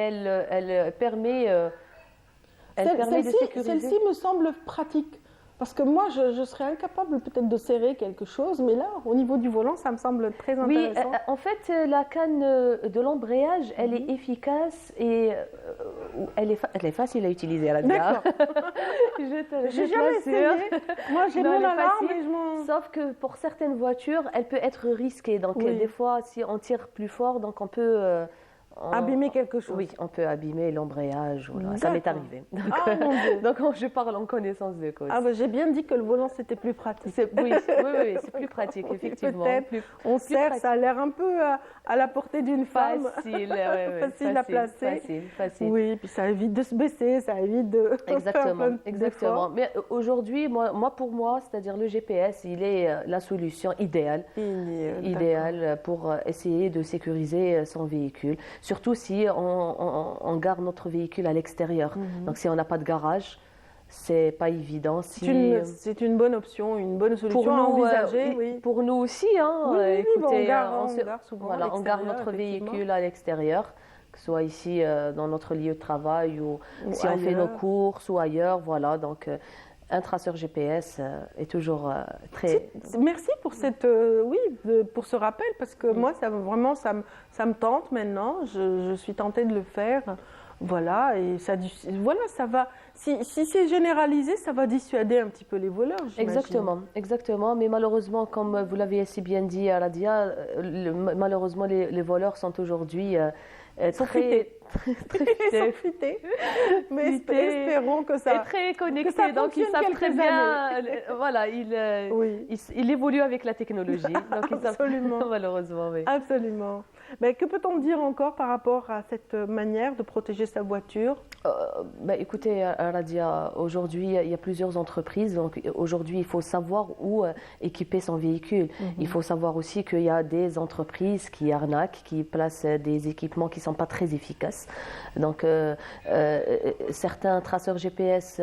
elle permet de Celle-ci sécuriser. me semble pratique. Parce que moi, je serais incapable peut-être de serrer quelque chose, mais là, au niveau du volant, ça me semble très Oui, intéressant. en fait, la canne de l'embrayage, elle est efficace et elle est facile à utiliser à la D'accord. Je J'ai te jamais l'assure. essayé. Moi, j'ai Non, mon elle est alarme facile. et je m'en... Sauf que pour certaines voitures, elle peut être risquée. Donc, Oui. des fois, si on tire plus fort, donc on peut... Abîmer quelque chose. Oui, on peut abîmer l'embrayage. Voilà. Ça m'est D'accord. arrivé. Ah, mon Dieu. Donc, je parle en connaissance de cause. Ah, bah, j'ai bien dit que le volant, c'était plus pratique. Oui, c'est plus pratique, effectivement. Peut-être. Plus On serre, pratique. ça a l'air un peu à la portée d'une femme. Facile, Facile à placer. Facile. Oui, puis ça évite de se baisser, ça évite de faire plein Exactement, d'efforts. exactement. Mais aujourd'hui, pour moi, c'est-à-dire le GPS, il est la solution idéale. Idéal pour essayer de sécuriser son véhicule, surtout si on garde notre véhicule à l'extérieur. Donc si on n'a pas de garage, c'est pas évident. C'est une bonne option, une bonne solution à envisager. Oui. Pour nous aussi, hein, oui, écoutez, on gare souvent voilà, on garde notre véhicule à l'extérieur, que ce soit ici dans notre lieu de travail ou si on fait nos courses ou ailleurs. Voilà, donc un traceur GPS est toujours très... Merci pour cette, pour ce rappel, parce que moi, ça me tente maintenant. Je suis tentée de le faire. Voilà, et ça va. Si c'est généralisé, ça va dissuader un petit peu les voleurs. Exactement. Mais malheureusement, comme vous l'avez si bien dit, Radia, malheureusement, les voleurs sont aujourd'hui très futés. Mais espérons que ça. Et très connectés, donc ils savent très bien. Voilà, ils évoluent avec la technologie. Donc Absolument. Malheureusement, oui. Absolument. Mais que peut-on dire encore par rapport à cette manière de protéger sa voiture? Écoutez, Radia, aujourd'hui, il y a plusieurs entreprises. Donc, aujourd'hui, il faut savoir où équiper son véhicule. Il faut savoir aussi qu'il y a des entreprises qui arnaquent, qui placent des équipements qui ne sont pas très efficaces. Donc, certains traceurs GPS,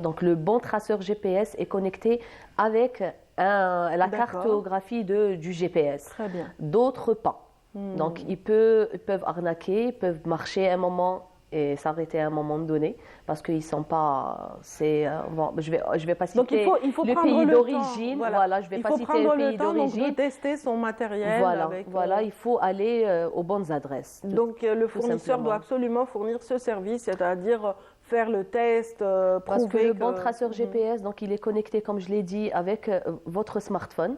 donc le bon traceur GPS est connecté avec la cartographie du GPS. Très bien. D'autres pas. Donc, ils peuvent arnaquer, ils peuvent marcher un moment et s'arrêter à un moment donné parce qu'ils ne sont pas... je vais pas citer donc il faut le prendre pays le d'origine. Temps. Voilà, je vais pas citer le pays d'origine. Il faut tester son matériel. Voilà, il faut aller aux bonnes adresses. Donc, le fournisseur doit absolument fournir ce service, c'est-à-dire faire le test, prouver parce que le bon traceur GPS, donc il est connecté, comme je l'ai dit, avec votre smartphone,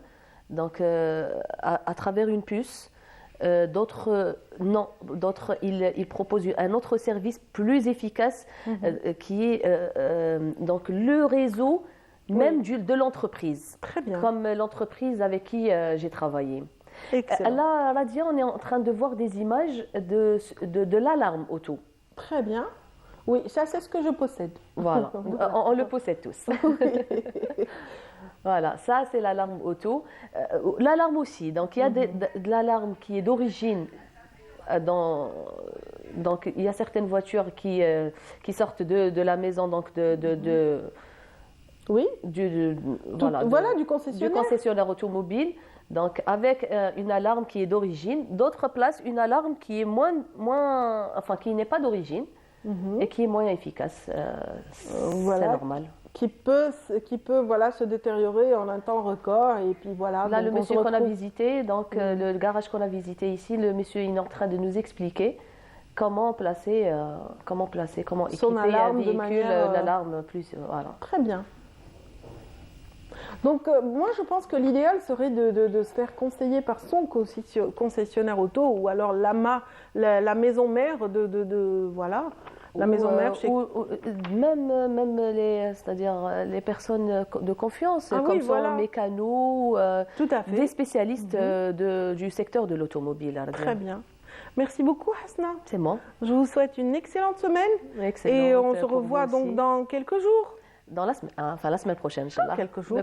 donc à travers une puce. D'autres, non. D'autres, ils proposent un autre service plus efficace qui est donc le réseau même de l'entreprise. Très bien. Comme l'entreprise avec qui j'ai travaillé. Excellent. Là, Radia, on est en train de voir des images de l'alarme auto. Très bien. Oui, ça c'est ce que je possède. Voilà, on le possède tous. Voilà, ça c'est l'alarme auto. L'alarme aussi, donc il y a de l'alarme qui est d'origine. Donc il y a certaines voitures qui sortent de la maison, donc du concessionnaire automobile. Donc avec une alarme qui est d'origine. D'autres placent une alarme qui est qui n'est pas d'origine et qui est moins efficace. C'est normal. Qui peut se détériorer en un temps record et puis voilà. Là, le monsieur qu'on a visité, donc le garage qu'on a visité ici, le monsieur il est en train de nous expliquer comment équiper un véhicule d'alarme plus. Voilà. Très bien. Donc moi je pense que l'idéal serait de se faire conseiller par son concessionnaire auto ou alors la maison mère la maison mère même les personnes de confiance comme sont mécanos, des spécialistes du secteur de l'automobile. Très bien. Merci beaucoup Hasna. C'est moi. Je vous souhaite une excellente semaine. Et on se revoit donc dans quelques jours. La semaine prochaine, Inch'Allah. Quelques jours.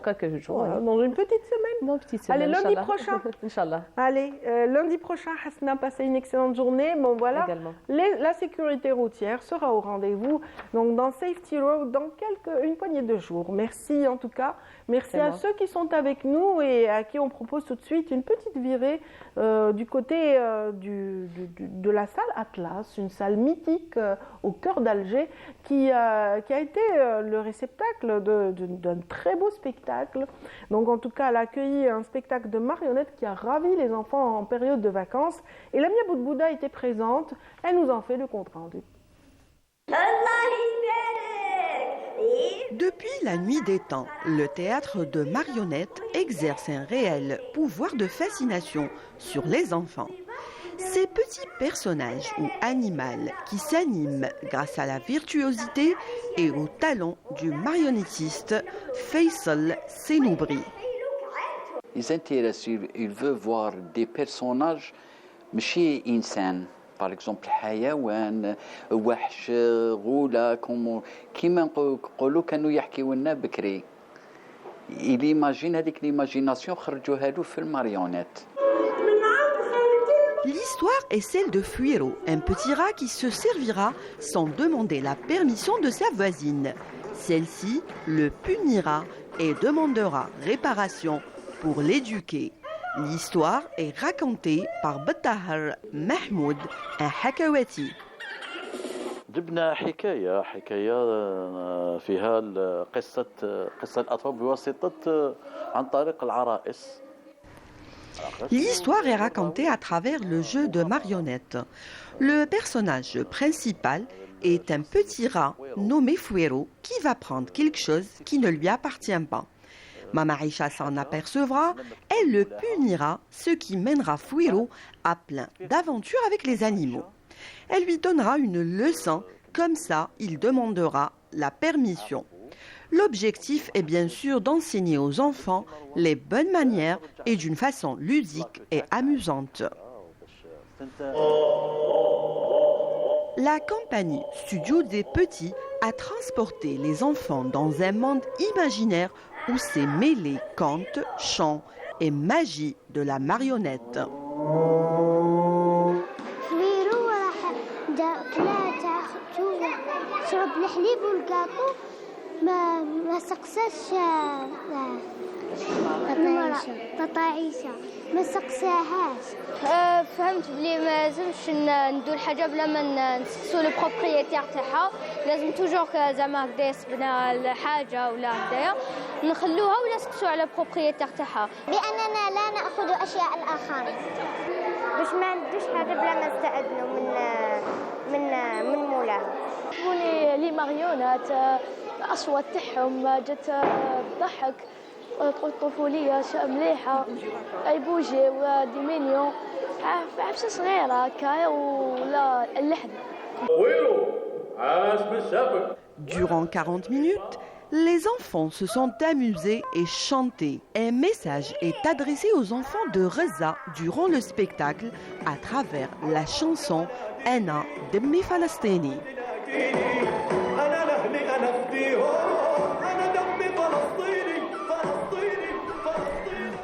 Voilà, dans une petite semaine. Allez, lundi prochain. Inch'Allah. Allez, lundi prochain, Hasna, passez une excellente journée. Bon, voilà. Également. La sécurité routière sera au rendez-vous. Donc, dans Safety Road, dans une poignée de jours. Merci en tout cas. Merci à ceux qui sont avec nous et à qui on propose tout de suite une petite virée du côté de la salle Atlas, une salle mythique au cœur d'Alger qui a été le réceptacle d'un très beau spectacle. Donc en tout cas, elle a accueilli un spectacle de marionnettes qui a ravi les enfants en période de vacances. Et Lamia Boudbouda était présente. Elle nous en fait le compte-rendu. Depuis la nuit des temps, le théâtre de marionnettes exerce un réel pouvoir de fascination sur les enfants. Ces petits personnages ou animaux qui s'animent grâce à la virtuosité et au talent du marionnettiste Faisal Senoubri. Ils intéressent, ils veulent voir des personnages ماشي إنسان. Par exemple, حيوان, وحش, غولة, كيما نقولوا كانوا يحكيوا لنا بكري. Il imagine هذيك l'imagination خرجوها له في الماريونيت. L'histoire est celle de Fuiro, un petit rat qui se servira sans demander la permission de sa voisine. Celle-ci le punira et demandera réparation pour l'éduquer. L'histoire est racontée par Battahar Mahmoud, un Hakawati. جبنا حكاية فيها قصة الأطفال بواسطة عن طريق العرائس. L'histoire est racontée à travers le jeu de marionnettes. Le personnage principal est un petit rat nommé Fouero qui va prendre quelque chose qui ne lui appartient pas. Mama Aïcha s'en apercevra, elle le punira, ce qui mènera Fouero à plein d'aventures avec les animaux. Elle lui donnera une leçon, comme ça il demandera la permission. L'objectif est bien sûr d'enseigner aux enfants les bonnes manières et d'une façon ludique et amusante. La compagnie Studio des Petits a transporté les enfants dans un monde imaginaire où s'est mêlé contes, chants et magie de la marionnette. ما سقساش طاطاعيشة ما سقساهاش فهمت بلي ما لازمش ندير الحاجه بلا ما نسقسو البروبريتير تاعها لازم توجور زعما هكذا يصبنا الحاجه ولا هكذايا نخلوها ولا نسقسو على البروبريتير تاعها باننا لا ناخذ اشياء الاخرين باش ما نديش حاجه بلا ما نستأذنوا من مولاها شوفوني لي ماريونات الأصوات تاعهم جات تضحك طفولية مليحة يبوجيو دي مينيون عفسة صغيرة هكا ولا اللحن. Durant 40 minutes, les enfants se sont amusés et chantés. Un message est adressé aux enfants de Reza durant le spectacle à travers la chanson Ana Demmi Falastini.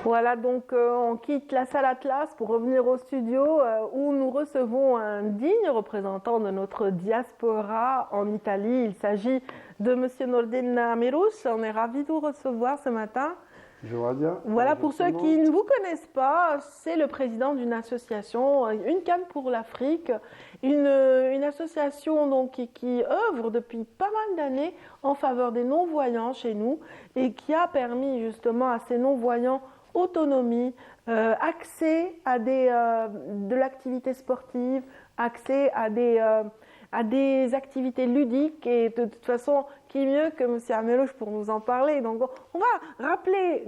Voilà, donc on quitte la salle Atlas pour revenir au studio où nous recevons un digne représentant de notre diaspora en Italie. Il s'agit de Monsieur Nordin Amirouche. On est ravis de vous recevoir ce matin. Voilà, pour ceux qui ne vous connaissent pas, c'est le président d'une association, Une Canne pour l'Afrique, une association donc, qui œuvre depuis pas mal d'années en faveur des non-voyants chez nous et qui a permis justement à ces non-voyants autonomie, accès à de l'activité sportive, accès à des activités ludiques et de toute façon, qui mieux que M. Amelouche pour nous en parler. Donc on va rappeler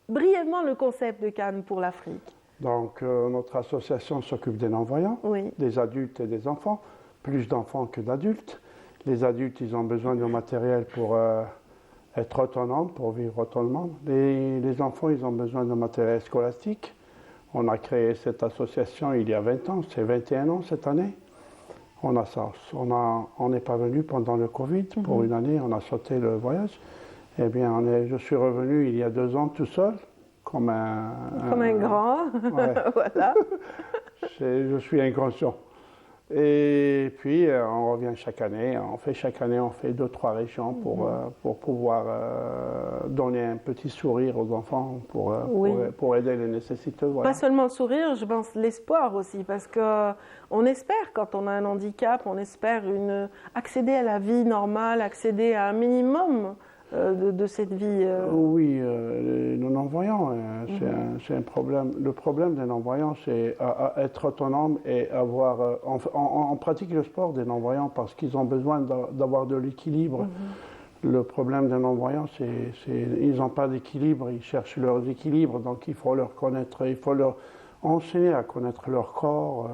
brièvement le concept de Canne pour l'Afrique. Donc notre association s'occupe des non-voyants, oui, des adultes et des enfants, plus d'enfants que d'adultes. Les adultes, ils ont besoin de matériel pour être autonomes, pour vivre autonome. Les enfants, ils ont besoin de matériel scolastique. On a créé cette association il y a 20 ans, c'est 21 ans cette année. On a ça. On n'est pas venu pendant le Covid. Pour une année, on a sauté le voyage. Eh bien, je suis revenu il y a 2 ans tout seul, comme un grand. Ouais. Voilà. Je suis inconscient. Et puis, on revient chaque année. On fait 2-3 régions pour pouvoir donner un petit sourire aux enfants, pour aider les nécessiteux. Voilà. Pas seulement le sourire, je pense l'espoir aussi, parce qu'on espère, quand on a un handicap, on espère accéder à la vie normale, accéder à un minimum de cette vie. Oui, les non-voyants, c'est un problème. Le problème des non-voyants, c'est être autonome et avoir... on pratique le sport des non-voyants parce qu'ils ont besoin d'avoir de l'équilibre. Le problème des non-voyants, ils n'ont pas d'équilibre, ils cherchent leur équilibre, donc il faut leur connaître, il faut leur enseigner à connaître leur corps,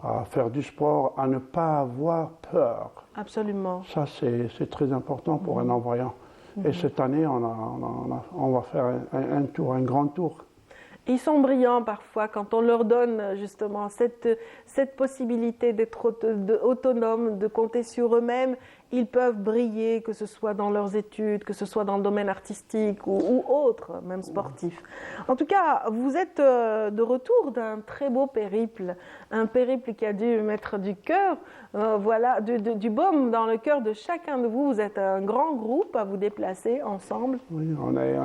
à faire du sport, à ne pas avoir peur. Absolument. Ça, c'est très important pour un non-voyant. Et cette année, on va faire un tour, un grand tour. Ils sont brillants parfois quand on leur donne justement cette possibilité d'être autonomes, de compter sur eux-mêmes. Ils peuvent briller, que ce soit dans leurs études, que ce soit dans le domaine artistique ou autre, même sportif. En tout cas, vous êtes de retour d'un très beau périple, un périple qui a dû mettre du cœur, voilà, du baume dans le cœur de chacun de vous. Vous êtes un grand groupe à vous déplacer ensemble. Oui, on est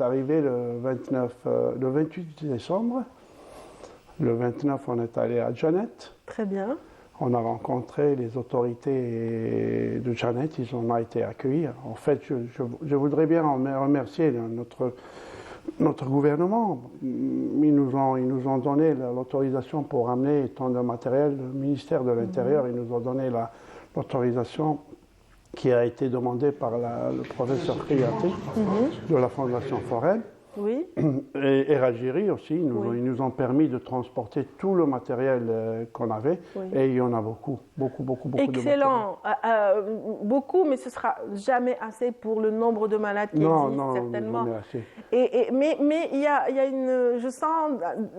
arrivé le 28 décembre. Le 29, on est allé à Janet. Très bien. On a rencontré les autorités de Janet, ils ont été accueillis. En fait, je voudrais bien remercier notre gouvernement. Ils nous ont donné l'autorisation pour amener tant de matériel. Le ministère de l'Intérieur, ils nous ont donné l'autorisation qui a été demandée par le professeur Kriati de la Fondation Forel. Oui. Et Ragiri aussi, ils nous ont permis de transporter tout le matériel qu'on avait, et il y en a beaucoup de matériel. Excellent, beaucoup, mais ce sera jamais assez pour le nombre de malades qui existent, certainement. Jamais assez. Mais il y a une, je sens,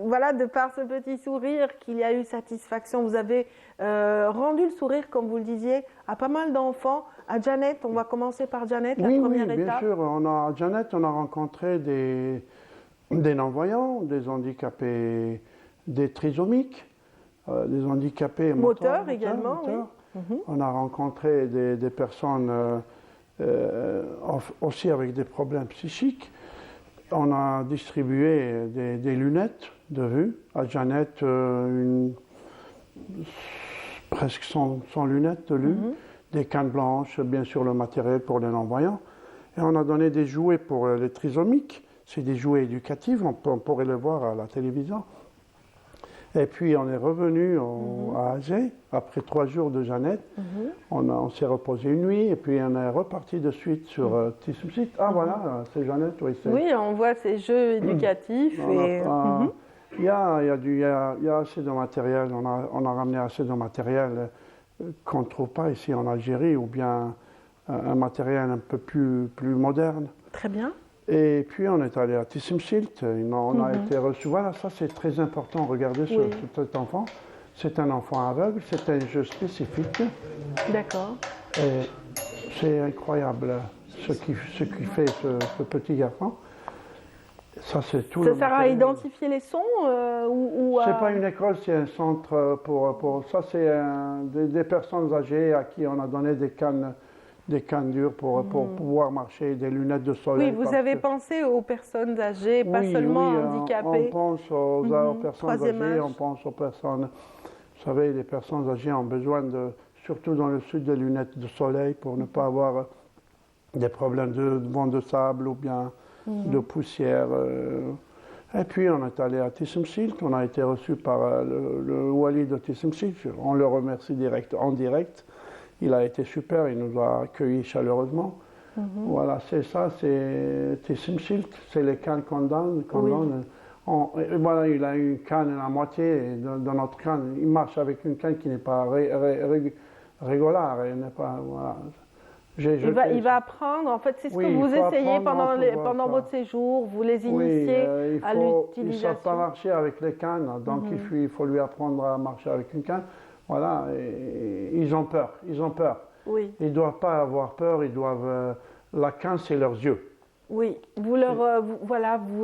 voilà, de par ce petit sourire, qu'il y a eu satisfaction. Vous avez rendu le sourire, comme vous le disiez, à pas mal d'enfants. À Janet, on va commencer par Janet, la première étape. Oui, bien sûr. À Janet, on a rencontré des non-voyants, des handicapés, des trisomiques, des handicapés moteurs également. Oui. On a rencontré des personnes aussi avec des problèmes psychiques. On a distribué des lunettes de vue. À Janet, presque 100 lunettes de vue. Des cannes blanches, bien sûr le matériel pour les non-voyants. Et on a donné des jouets pour les trisomiques. C'est des jouets éducatifs, on pourrait les voir à la télévision. Et puis on est revenu à Alger, après 3 jours de Janet. On s'est reposé une nuit, et puis on est reparti de suite sur Tissoumsit. Ah voilà, c'est Janet, oui. Oui, on voit ces jeux éducatifs. Il y a assez de matériel, on a ramené assez de matériel qu'on ne trouve pas ici en Algérie, ou bien un matériel un peu plus moderne. Très bien. Et puis on est allé à Tissoumsilt, on a été reçu. Voilà, ça c'est très important, regardez cet enfant. C'est un enfant aveugle, c'est un jeu spécifique. D'accord. Et c'est incroyable ce qui fait ce petit garçon. Ça, c'est tout. Ça sert à identifier les sons C'est pas une école, c'est un centre pour ça. C'est des personnes âgées à qui on a donné des cannes dures pour pouvoir marcher, des lunettes de soleil. Oui, vous avez pensé aux personnes âgées, pas seulement handicapées. On pense aux personnes âgées, on pense aux personnes. Vous savez, les personnes âgées ont besoin surtout dans le sud, des lunettes de soleil pour ne pas avoir des problèmes de vent de sable ou bien de poussière. Et puis on est allé à Tissoumsilt, on a été reçu par le wali de Tissoumsilt, on le remercie en direct. Il a été super, il nous a accueillis chaleureusement. Voilà, c'est ça, c'est Tissoumsilt, c'est les cannes qu'on donne. Voilà, il a une canne à moitié, dans notre canne, il marche avec une canne qui n'est pas régulare, elle n'est pas... Voilà. Il va apprendre, en fait, c'est ce que vous essayez pendant votre séjour, vous les initiez à l'utilisation. Ils ne savent pas marcher avec les cannes, donc il faut lui apprendre à marcher avec une canne. Voilà, et ils ont peur. Oui. Ils ne doivent pas avoir peur, la canne, c'est leurs yeux. Oui, vous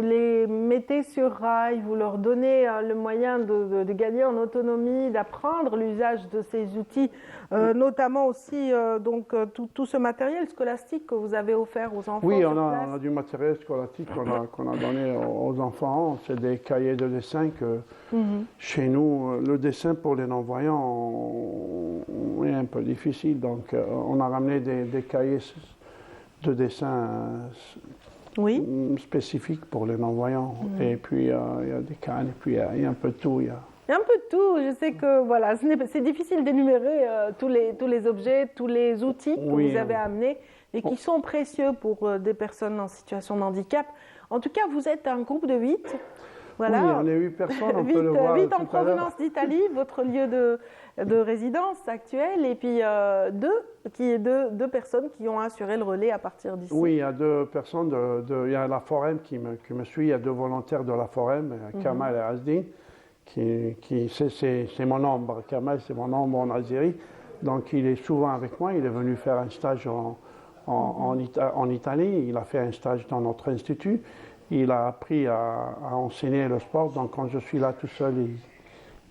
les mettez sur rail, vous leur donnez le moyen de gagner en autonomie, d'apprendre l'usage de ces outils, notamment aussi tout ce matériel scolastique que vous avez offert aux enfants. Oui, on a du matériel scolastique qu'on a donné aux enfants. C'est des cahiers de dessin que chez nous, le dessin pour les non-voyants est un peu difficile. Donc on a ramené des cahiers de dessin spécifiques pour les non-voyants. Et puis il y a des cannes, et puis il y a un peu de tout. Il y a un peu de tout. Je sais que voilà, c'est difficile d'énumérer tous les objets, tous les outils que vous avez amenés et qui sont précieux pour des personnes en situation de handicap. En tout cas, vous êtes un groupe de 8. Voilà. Oui, on est 8 personnes, on peut le voir 8 en tout à l'heure. provenance d'Italie, votre lieu de résidence actuel, et puis deux personnes qui ont assuré le relais à partir d'ici. Oui, il y a 2 personnes, il y a la Forem qui me suit, il y a 2 volontaires de la Forem, Kamal et Asdin, c'est mon ombre. Kamal, c'est mon ombre en Algérie, donc il est souvent avec moi, il est venu faire un stage en Italie, il a fait un stage dans notre institut, il a appris à enseigner le sport, donc quand je suis là tout seul,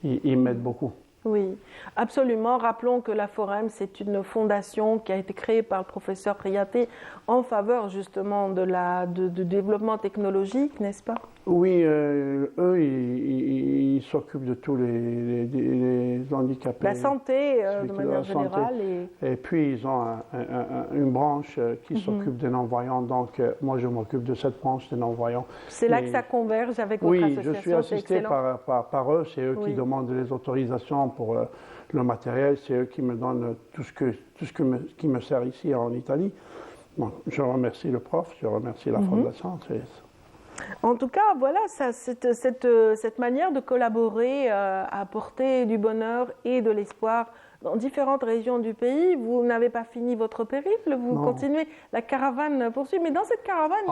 il m'aide beaucoup. Oui, absolument. Rappelons que la Forem, c'est une fondation qui a été créée par le professeur Priaté en faveur justement du développement technologique, n'est-ce pas? Oui, eux, ils s'occupent de tous les handicapés. La santé, de manière générale. Et puis, ils ont une branche qui s'occupe des non-voyants. Donc, moi, je m'occupe de cette branche des non-voyants. C'est là que ça converge avec votre association. Oui, je suis assisté par eux. C'est eux qui demandent les autorisations pour le matériel. C'est eux qui me donnent tout ce qui me sert ici en Italie. Bon, je remercie le prof, je remercie la fondation. En tout cas, voilà, cette manière de collaborer a apporté du bonheur et de l'espoir dans différentes régions du pays. Vous n'avez pas fini votre périple, vous continuez, la caravane poursuit. Mais dans cette caravane,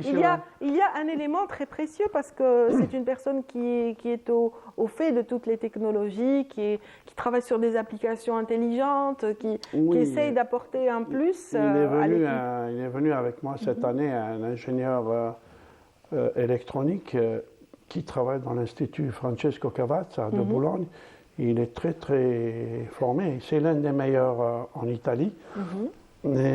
il y a un élément très précieux parce que c'est une personne qui est au fait de toutes les technologies, qui travaille sur des applications intelligentes, qui essaye d'apporter un plus à l'équipe. Il est venu avec moi cette année, un ingénieur électronique qui travaille dans l'Institut Francesco Cavazza de Boulogne. Il est très très formé, c'est l'un des meilleurs en Italie. Mais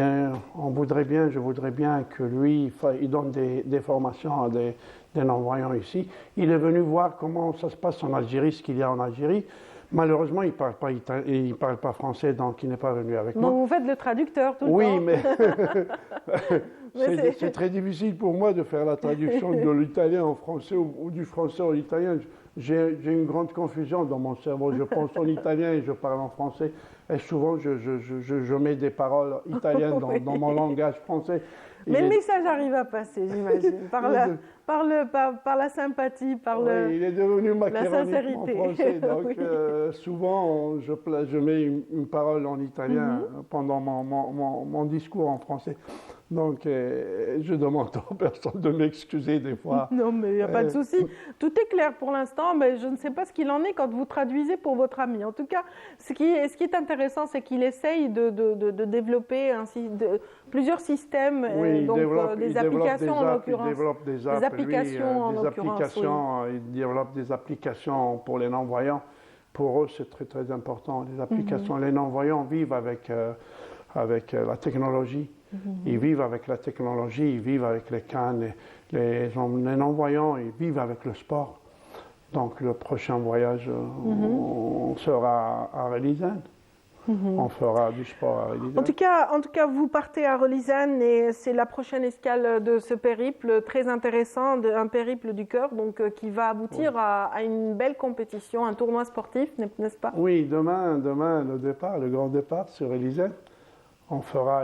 je voudrais bien que lui, il donne des formations à des non-voyants ici. Il est venu voir comment ça se passe en Algérie, ce qu'il y a en Algérie. Malheureusement, il ne parle pas français, donc il n'est pas venu avec moi. Donc vous faites le traducteur tout le temps. Oui, mais c'est très difficile pour moi de faire la traduction de l'italien en français ou du français en italien. J'ai une grande confusion dans mon cerveau. Je pense en italien et je parle en français. Et souvent, je mets des paroles italiennes dans mon langage français. Mais le message arrive à passer, j'imagine, par la sympathie, il est devenu la sincérité. Français, donc souvent je mets une parole en italien pendant mon discours en français. Donc je demande aux personnes de m'excuser des fois. Non, mais il n'y a pas de souci. Tout est clair pour l'instant, mais je ne sais pas ce qu'il en est quand vous traduisez pour votre ami. En tout cas, ce qui est intéressant, c'est qu'il essaye de développer plusieurs systèmes, des applications en l'occurrence. Il développe des applications il développe des applications pour les non-voyants. Pour eux, c'est très très important. Les applications, les non-voyants vivent avec la technologie. Ils vivent avec la technologie, ils vivent avec les cannes. Les non-voyants, ils vivent avec le sport. Donc le prochain voyage, on sera à Relizane. On fera du sport à Relizane. En tout cas, vous partez à Relizane et c'est la prochaine escale de ce périple très intéressant, un périple du cœur, donc qui va aboutir à une belle compétition, un tournoi sportif, n'est-ce pas? Oui, demain le grand départ sur Relizane. Il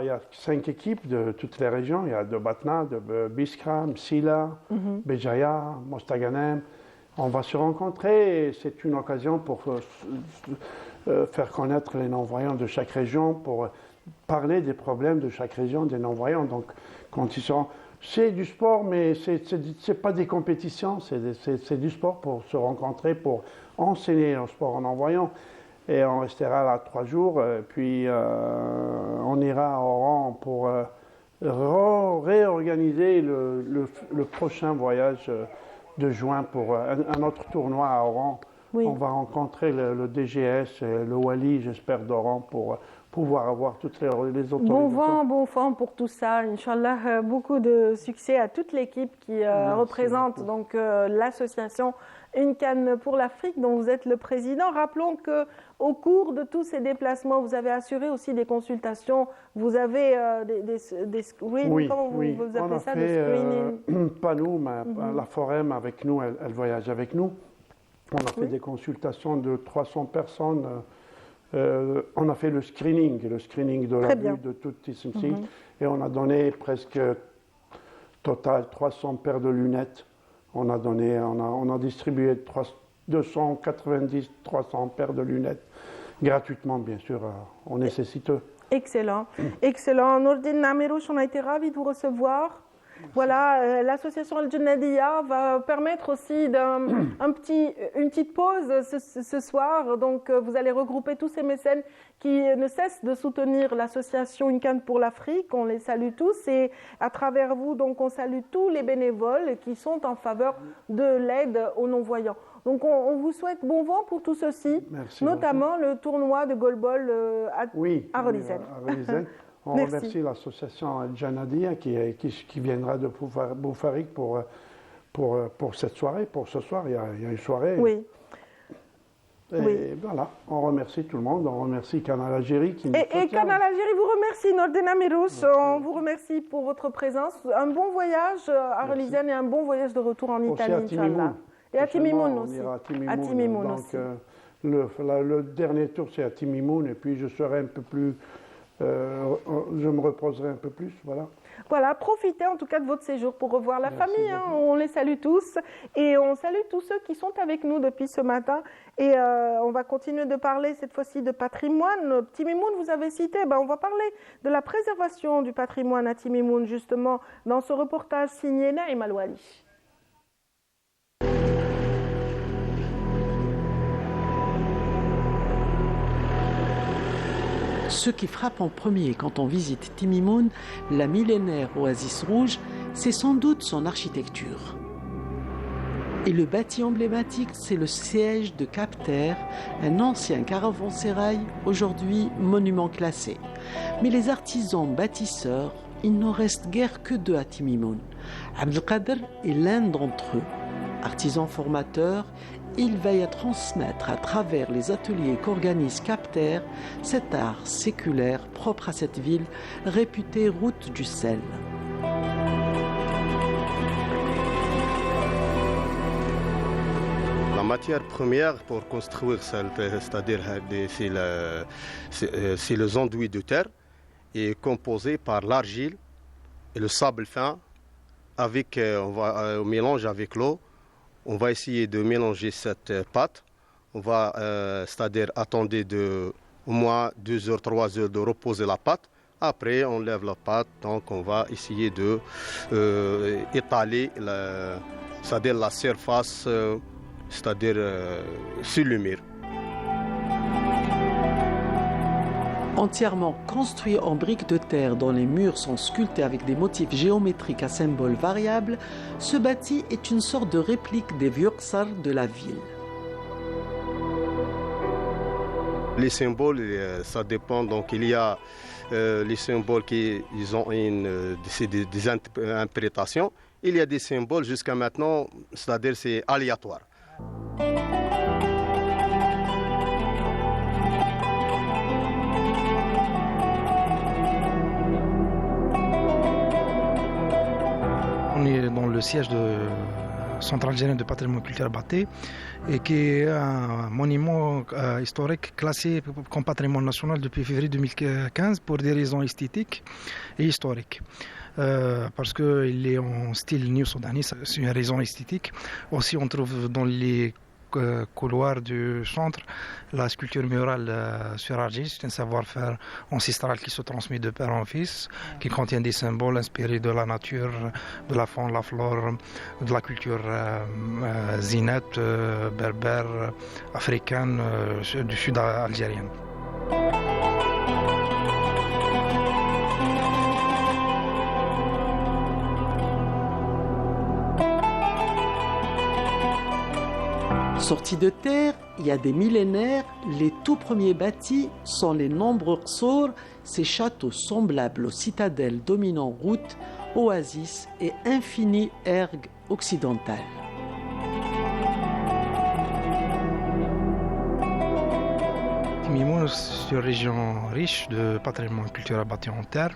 y a 5 équipes de toutes les régions. Il y a de Batna, de Biskra, Msila, Béjaïa, Mostaganem. On va se rencontrer et c'est une occasion pour faire connaître les non-voyants de chaque région, pour parler des problèmes de chaque région des non-voyants. Donc, c'est du sport, mais c'est pas des compétitions, c'est du sport pour se rencontrer, pour enseigner le sport en non-voyants. Et on restera là 3 jours, puis on ira à Oran pour réorganiser le prochain voyage de juin pour un autre tournoi à Oran. On va rencontrer le DGS, le Wali, j'espère, d'Oran pour pouvoir avoir toutes les autorisations. Bon vent pour tout ça. Inch'Allah, beaucoup de succès à toute l'équipe qui représente donc l'association Une Canne pour l'Afrique dont vous êtes le président. Rappelons qu'au cours de tous ces déplacements, vous avez assuré aussi des consultations. Vous avez des screenings, comment vous appelez ça, des screenings? Pas nous, mais la Forem avec nous, elle voyage avec nous. On a fait des consultations de 300 personnes. On a fait le screening de la vue de toute Tissimsi. Et on a donné presque total 300 paires de lunettes On a distribué 290-300 paires de lunettes gratuitement, bien sûr, aux nécessiteux. Excellent, excellent. Nourdine Namerouche, on a été ravis de vous recevoir. Voilà, l'association Al-Jannadiyya va permettre aussi une petite pause ce soir. Donc, vous allez regrouper tous ces mécènes qui ne cessent de soutenir l'association Une Canne pour l'Afrique. On les salue tous et à travers vous, donc, on salue tous les bénévoles qui sont en faveur de l'aide aux non-voyants. Donc, on vous souhaite bon vent pour tout ceci, notamment le tournoi de goalball à Relisen. On remercie l'association Al-Jannadiyya qui viendra de Boufarik pour cette soirée, pour ce soir. Il y a une soirée. Oui. Et voilà, on remercie tout le monde. On remercie Canal Algérie qui nous soutient. Et Canal Algérie vous remercie, Nourdine Namerouche. On vous remercie pour votre présence. Un bon voyage à Relisen et un bon voyage de retour en Italie, Inch'Allah. Et à Timimoun aussi. À Timimoun aussi. Le dernier tour, c'est à Timimoun. Et puis, je serai un peu plus... je me reposerai un peu plus, voilà. Voilà, profitez en tout cas de votre séjour pour revoir la famille. Hein. On les salue tous et on salue tous ceux qui sont avec nous depuis ce matin. Et on va continuer de parler cette fois-ci de patrimoine. Timimoun, vous avez cité, on va parler de la préservation du patrimoine à Timimoun justement dans ce reportage signé Naïm Al-Wali. Ce qui frappe en premier quand on visite Timimoun, la millénaire oasis rouge, c'est sans doute son architecture. Et le bâti emblématique, c'est le siège de Cap Terre, un ancien caravansérail, aujourd'hui monument classé. Mais les artisans bâtisseurs, il n'en reste guère que deux à Timimoun. Abdelkader est l'un d'entre eux. Artisan formateur, il veille à transmettre à travers les ateliers qu'organise Cap Terre cet art séculaire propre à cette ville réputée route du sel. La matière première pour construire, c'est-à-dire c'est les enduits de terre, est composé par l'argile et le sable fin avec au mélange avec l'eau. On va essayer de mélanger cette pâte. On va, c'est-à-dire attendre au moins 2 heures, 3 heures de reposer la pâte. Après, on lève la pâte. Donc, on va essayer de étaler, c'est-à-dire la surface, c'est-à-dire sur le mur. Entièrement construit en briques de terre dont les murs sont sculptés avec des motifs géométriques à symboles variables, ce bâti est une sorte de réplique des vieux qsar de la ville. Les symboles, ça dépend. Donc il y a les symboles qui ont des interprétations. Il y a des symboles jusqu'à maintenant, c'est-à-dire c'est aléatoire. On est dans le siège de Centre algérien de patrimoine culturel Baté et qui est un monument historique classé comme patrimoine national depuis février 2015 pour des raisons esthétiques et historiques. Parce qu'il est en style néo-soudanais, c'est une raison esthétique. Aussi, on trouve dans les couloirs du centre la sculpture murale sur argile. C'est un savoir-faire ancestral qui se transmet de père en fils, qui contient des symboles inspirés de la nature, de la faune, la flore, de la culture zinette, berbère, africaine, du sud algérien. Sortis de terre, il y a des millénaires, les tout premiers bâtis sont les nombreux qsour, ces châteaux semblables aux citadelles dominant routes, oasis et infinies ergues occidentales. Timimoun, c'est une région riche de patrimoine culturel bâti en terre.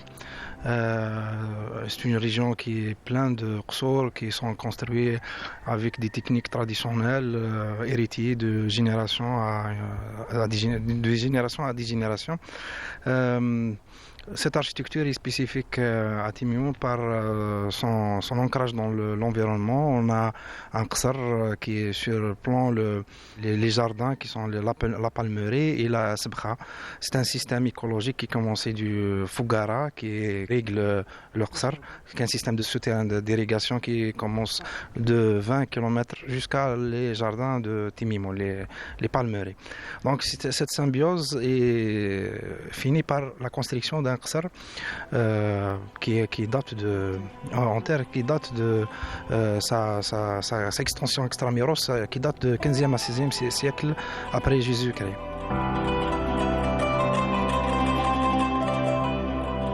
C'est une région qui est pleine de qsour qui sont construits avec des techniques traditionnelles héritées de génération à génération. Cette architecture est spécifique à Timimoun par son ancrage dans l'environnement. On a un qsar qui est sur le plan les jardins qui sont la palmeraie et la sabkha. C'est un système écologique qui commençait du Fougara qui règle le qsar, qui est un système de souterrain d'irrigation qui commence de 20 km jusqu'à les jardins de Timimoun, les palmeraies. Donc cette symbiose est finie par la construction d'un qsar qui date en terre, qui date de sa extension extramuros, qui date du 15e à 16e siècle après Jésus-Christ.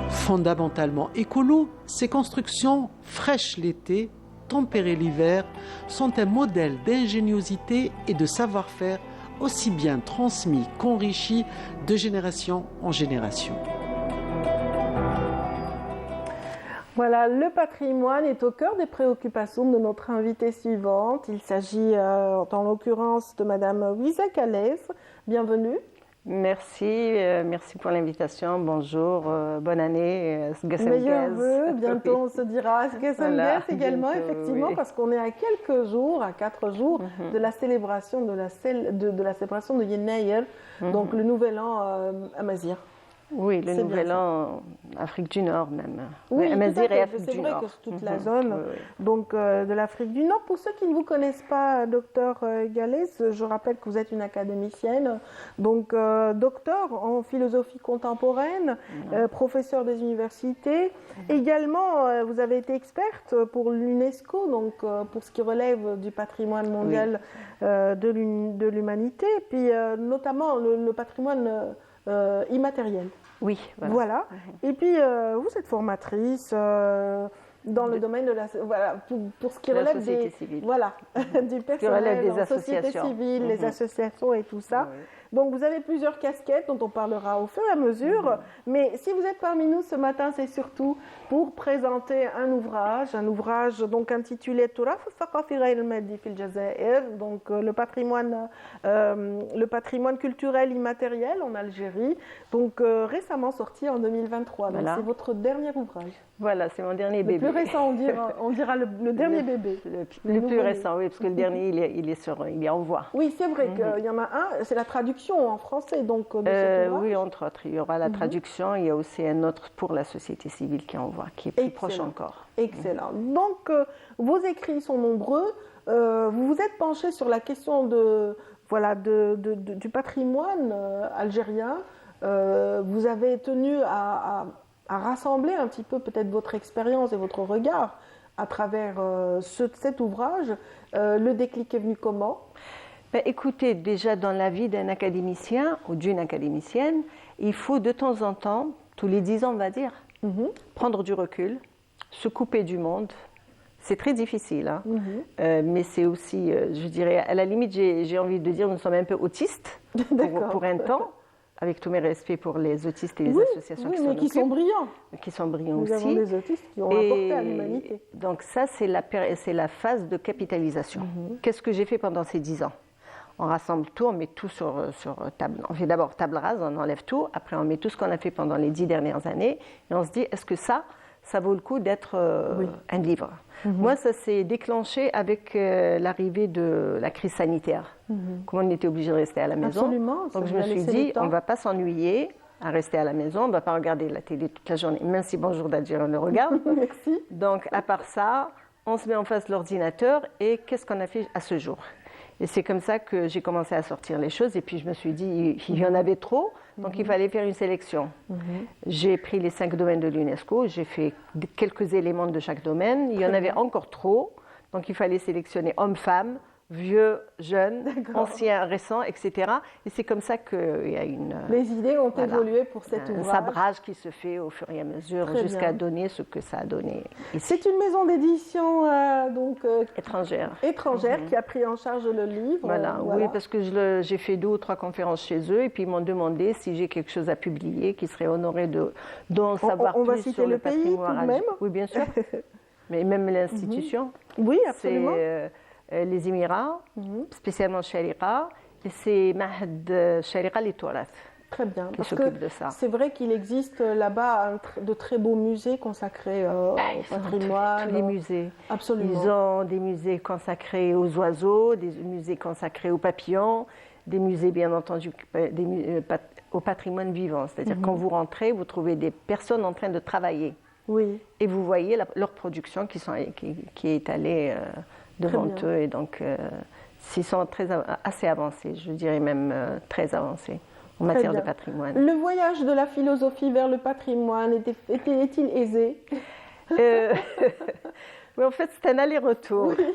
Fondamentalement écolo, ces constructions fraîches l'été, tempérées l'hiver, sont un modèle d'ingéniosité et de savoir-faire aussi bien transmis qu'enrichi de génération en génération. Voilà, le patrimoine est au cœur des préoccupations de notre invitée suivante. Il s'agit en l'occurrence de Madame Wiza Khalez. Bienvenue. Merci, merci pour l'invitation. Bonjour, bonne année. Meilleurs vœux, bientôt on se dira Voilà, également, bientôt, effectivement, oui. parce qu'on est à quelques jours, à 4 jours de la célébration de la célébration de Yennayer, donc le nouvel an amazigh. Oui, le C'est nouvel bien an, Afrique du Nord même. Oui, Amazigh tout à fait. et Afrique C'est du vrai Nord. que toute la zone Oui, oui. donc, de l'Afrique du Nord. Pour ceux qui ne vous connaissent pas, docteur Khalez, je rappelle que vous êtes une académicienne, donc docteur en philosophie contemporaine, professeur des universités. Également, vous avez été experte pour l'UNESCO, donc pour ce qui relève du patrimoine mondial de l'humanité, puis notamment le patrimoine immatériel. Oui, voilà. Et puis, vous êtes formatrice dans le domaine de la... Voilà, pour ce qui La relève société des... civile. Voilà, du personnel, relève des en société associations. civile, les associations et tout ça. Oui. Donc, vous avez plusieurs casquettes dont on parlera au fur et à mesure. Mais si vous êtes parmi nous ce matin, c'est surtout pour présenter un ouvrage donc intitulé Turaf al-Thaqafi ghayr al-Maddi fil Jazair, donc le patrimoine culturel immatériel en Algérie, donc récemment sorti en 2023. Donc Voilà. c'est votre dernier ouvrage. Voilà, c'est mon dernier Le bébé. plus récent, on dira le dernier bébé. Le plus récent, oui, parce que le dernier, il est en voie. Oui, c'est vrai qu'il y en a un, c'est la traduction en français, donc de cet ouvrage. Oui, entre autres. Il y aura la traduction, il y a aussi un autre pour la société civile qui est en voie, qui est plus proche encore. Excellent. Donc, vos écrits sont nombreux. Vous vous êtes penché sur la question du patrimoine algérien. Vous avez tenu à rassembler un petit peu peut-être votre expérience et votre regard à travers cet ouvrage. Le déclic est venu comment ? Écoutez, déjà dans la vie d'un académicien ou d'une académicienne, il faut de temps en temps, tous les 10 ans on va dire, prendre du recul, se couper du monde. C'est très difficile, hein. Mais c'est aussi, je dirais, à la limite, j'ai envie de dire, nous sommes un peu autistes pour un temps, avec tous mes respects pour les autistes et les associations qui s'en occupent. Qui sont brillants. Qui sont brillants Nous aussi. avons des autistes qui ont apporté à l'humanité. Donc ça, c'est la phase de capitalisation. Qu'est-ce que j'ai fait pendant ces 10 ans ? On rassemble tout, on met tout sur table. On fait d'abord table rase, on enlève tout. Après, on met tout ce qu'on a fait pendant les 10 dernières années. Et on se dit, est-ce que ça vaut le coup d'être un livre ? Moi, ça s'est déclenché avec l'arrivée de la crise sanitaire. Comme on était obligé de rester à la maison. Absolument. Donc, je me suis dit, on ne va pas s'ennuyer à rester à la maison. On ne va pas regarder la télé toute la journée, même si Bonjour d'Algérie, on le regarde. Merci. Donc, à part ça, on se met en face de l'ordinateur et qu'est-ce qu'on a fait à ce jour ? Et c'est comme ça que j'ai commencé à sortir les choses. Et puis je me suis dit, il y en avait trop, donc il fallait faire une sélection. J'ai pris les 5 domaines de l'UNESCO, j'ai fait quelques éléments de chaque domaine. Il y en avait encore trop, donc il fallait sélectionner hommes-femmes, vieux, jeunes, anciens, récents, etc. Et c'est comme ça qu'il y a les idées ont évolué pour cet ouvrage. Un sabrage qui se fait au fur et à mesure jusqu'à donner ce que ça a donné. C'est une maison d'édition étrangère qui a pris en charge le livre. Voilà. Oui, parce que j'ai fait 2 ou 3 conférences chez eux et puis ils m'ont demandé si j'ai quelque chose à publier qui serait honoré d'en savoir plus va citer sur le pays, patrimoine. tout de même. Oui, bien sûr. Mais même l'institution. Oui, absolument. C'est les Émirats, spécialement Shariqa, et c'est Mahd Shariqa li Tourath. Très bien, qui parce s'occupent que de ça. c'est vrai qu'il existe là-bas de très beaux musées consacrés au patrimoine. Tous les musées. Absolument. Ils ont des musées consacrés aux oiseaux, des musées consacrés aux papillons, des musées bien entendu au patrimoine vivant. C'est-à-dire quand vous rentrez, vous trouvez des personnes en train de travailler. Oui. Et vous voyez leur production qui est étalée devant eux. Et donc, ils sont assez avancés, je dirais même très avancés en matière de patrimoine. Le voyage de la philosophie vers le patrimoine est-il aisé? Oui, en fait, c'est un aller-retour. Oui,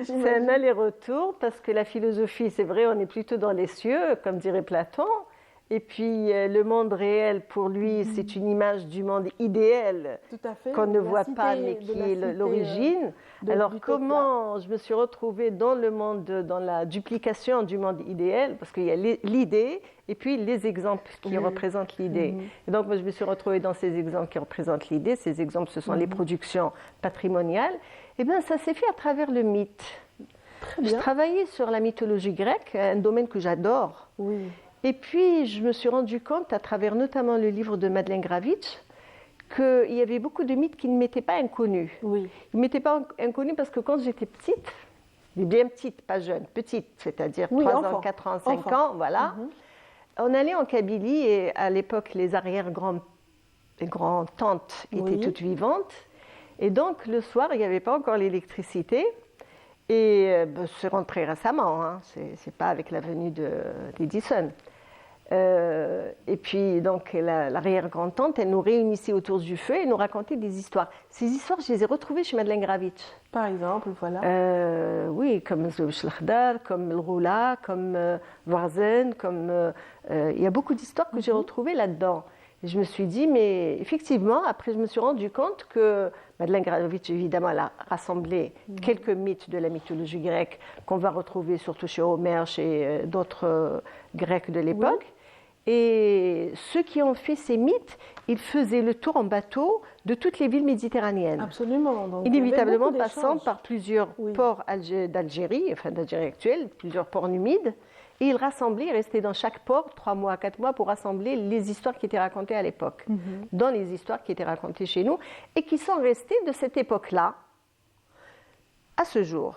c'est un aller-retour parce que la philosophie, c'est vrai, on est plutôt dans les cieux, comme dirait Platon. Et puis, le monde réel, pour lui, c'est une image du monde idéal qu'on ne voit pas, mais qui est l'origine. Alors, comment je me suis retrouvée dans le monde, dans la duplication du monde idéal, parce qu'il y a l'idée et puis les exemples qui représentent l'idée. Et donc, moi, je me suis retrouvée dans ces exemples qui représentent l'idée. Ces exemples, ce sont les productions patrimoniales. Eh bien, ça s'est fait à travers le mythe. Je travaillais sur la mythologie grecque, un domaine que j'adore. Oui. Et puis, je me suis rendu compte, à travers notamment le livre de Madeleine Gravitch, qu'il y avait beaucoup de mythes qui ne m'étaient pas inconnus. Oui. Ils ne m'étaient pas inconnus parce que quand j'étais petite, bien petite, pas jeune, petite, c'est-à-dire 3 ans, 4 ans, 5 ans, voilà, on allait en Kabylie et à l'époque, les arrière-grands-tantes étaient toutes vivantes. Et donc, le soir, il n'y avait pas encore l'électricité. Et c'est rentré récemment, hein. C'est pas avec la venue d'Edison. Et puis, donc, l'arrière-grand-tante, elle nous réunissait autour du feu et nous racontait des histoires. Ces histoires, je les ai retrouvées chez Madeleine Gravitch. Par exemple, voilà. Oui, comme Zouch Lakhdar, comme Le Roula, comme Warzen, comme... il y a beaucoup d'histoires que j'ai retrouvées là-dedans. Et je me suis dit, mais effectivement, après, je me suis rendu compte que Madeleine Gravitch, évidemment, elle a rassemblé quelques mythes de la mythologie grecque qu'on va retrouver surtout chez Homère, chez d'autres Grecs de l'époque. Et ceux qui ont fait ces mythes, ils faisaient le tour en bateau de toutes les villes méditerranéennes. Absolument. Donc, inévitablement passant par plusieurs ports d'Algérie, enfin d'Algérie actuelle, plusieurs ports numides. Et ils rassemblaient, ils restaient dans chaque port 3 mois, 4 mois pour rassembler les histoires qui étaient racontées à l'époque, dans les histoires qui étaient racontées chez nous et qui sont restées de cette époque-là à ce jour.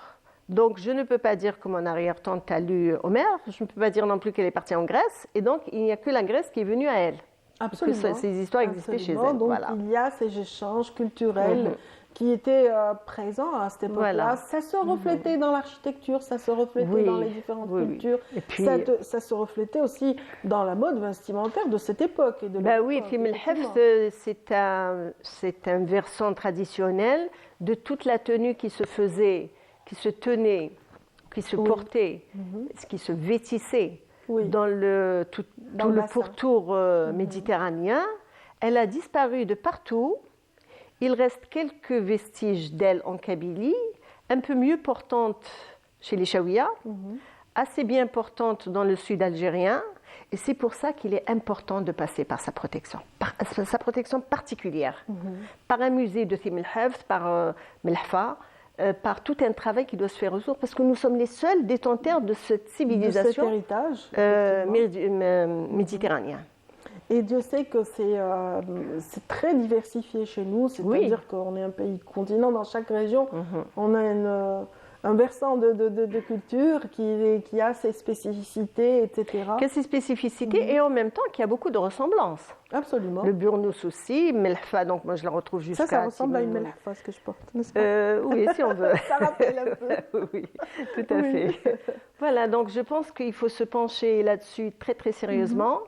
Donc, je ne peux pas dire que mon arrière-tante a lu Homère, je ne peux pas dire non plus qu'elle est partie en Grèce, et donc il n'y a que la Grèce qui est venue à elle. Absolument. Parce que ces histoires existaient chez elle. Donc, voilà. il y a ces échanges culturels qui étaient présents à cette époque-là. Voilà. Ça se reflétait dans l'architecture, ça se reflétait dans les différentes cultures, et puis, ça se reflétait aussi dans la mode vestimentaire de cette époque. Et de oui, Tim el-Heft, c'est un versant traditionnel de toute la tenue qui se faisait, qui se tenait, qui se portait, qui se vêtissait dans tout le pourtour méditerranéen. Elle a disparu de partout. Il reste quelques vestiges d'elle en Kabylie, un peu mieux portantes chez les Chaouia, assez bien portantes dans le sud algérien. Et c'est pour ça qu'il est important de passer par sa protection particulière, par un musée de Tim el-Heft, par Melhfa, par tout un travail qui doit se faire autour, parce que nous sommes les seuls détenteurs de cette civilisation de cet héritage, méditerranéen. Et Dieu sait que c'est très diversifié chez nous, c'est-à-dire qu'on est un pays continent, dans chaque région, on a un versant de culture qui a ses spécificités, etc. Qui a ses spécificités et en même temps qui a beaucoup de ressemblances. Absolument. Le burnous aussi, Melhfa, donc moi je la retrouve jusqu'à... Ça ressemble à une Melhfa, ce que je porte, n'est-ce pas? Oui, si on veut. Ça rappelle un peu. Oui, tout à fait. Voilà, donc je pense qu'il faut se pencher là-dessus très très sérieusement.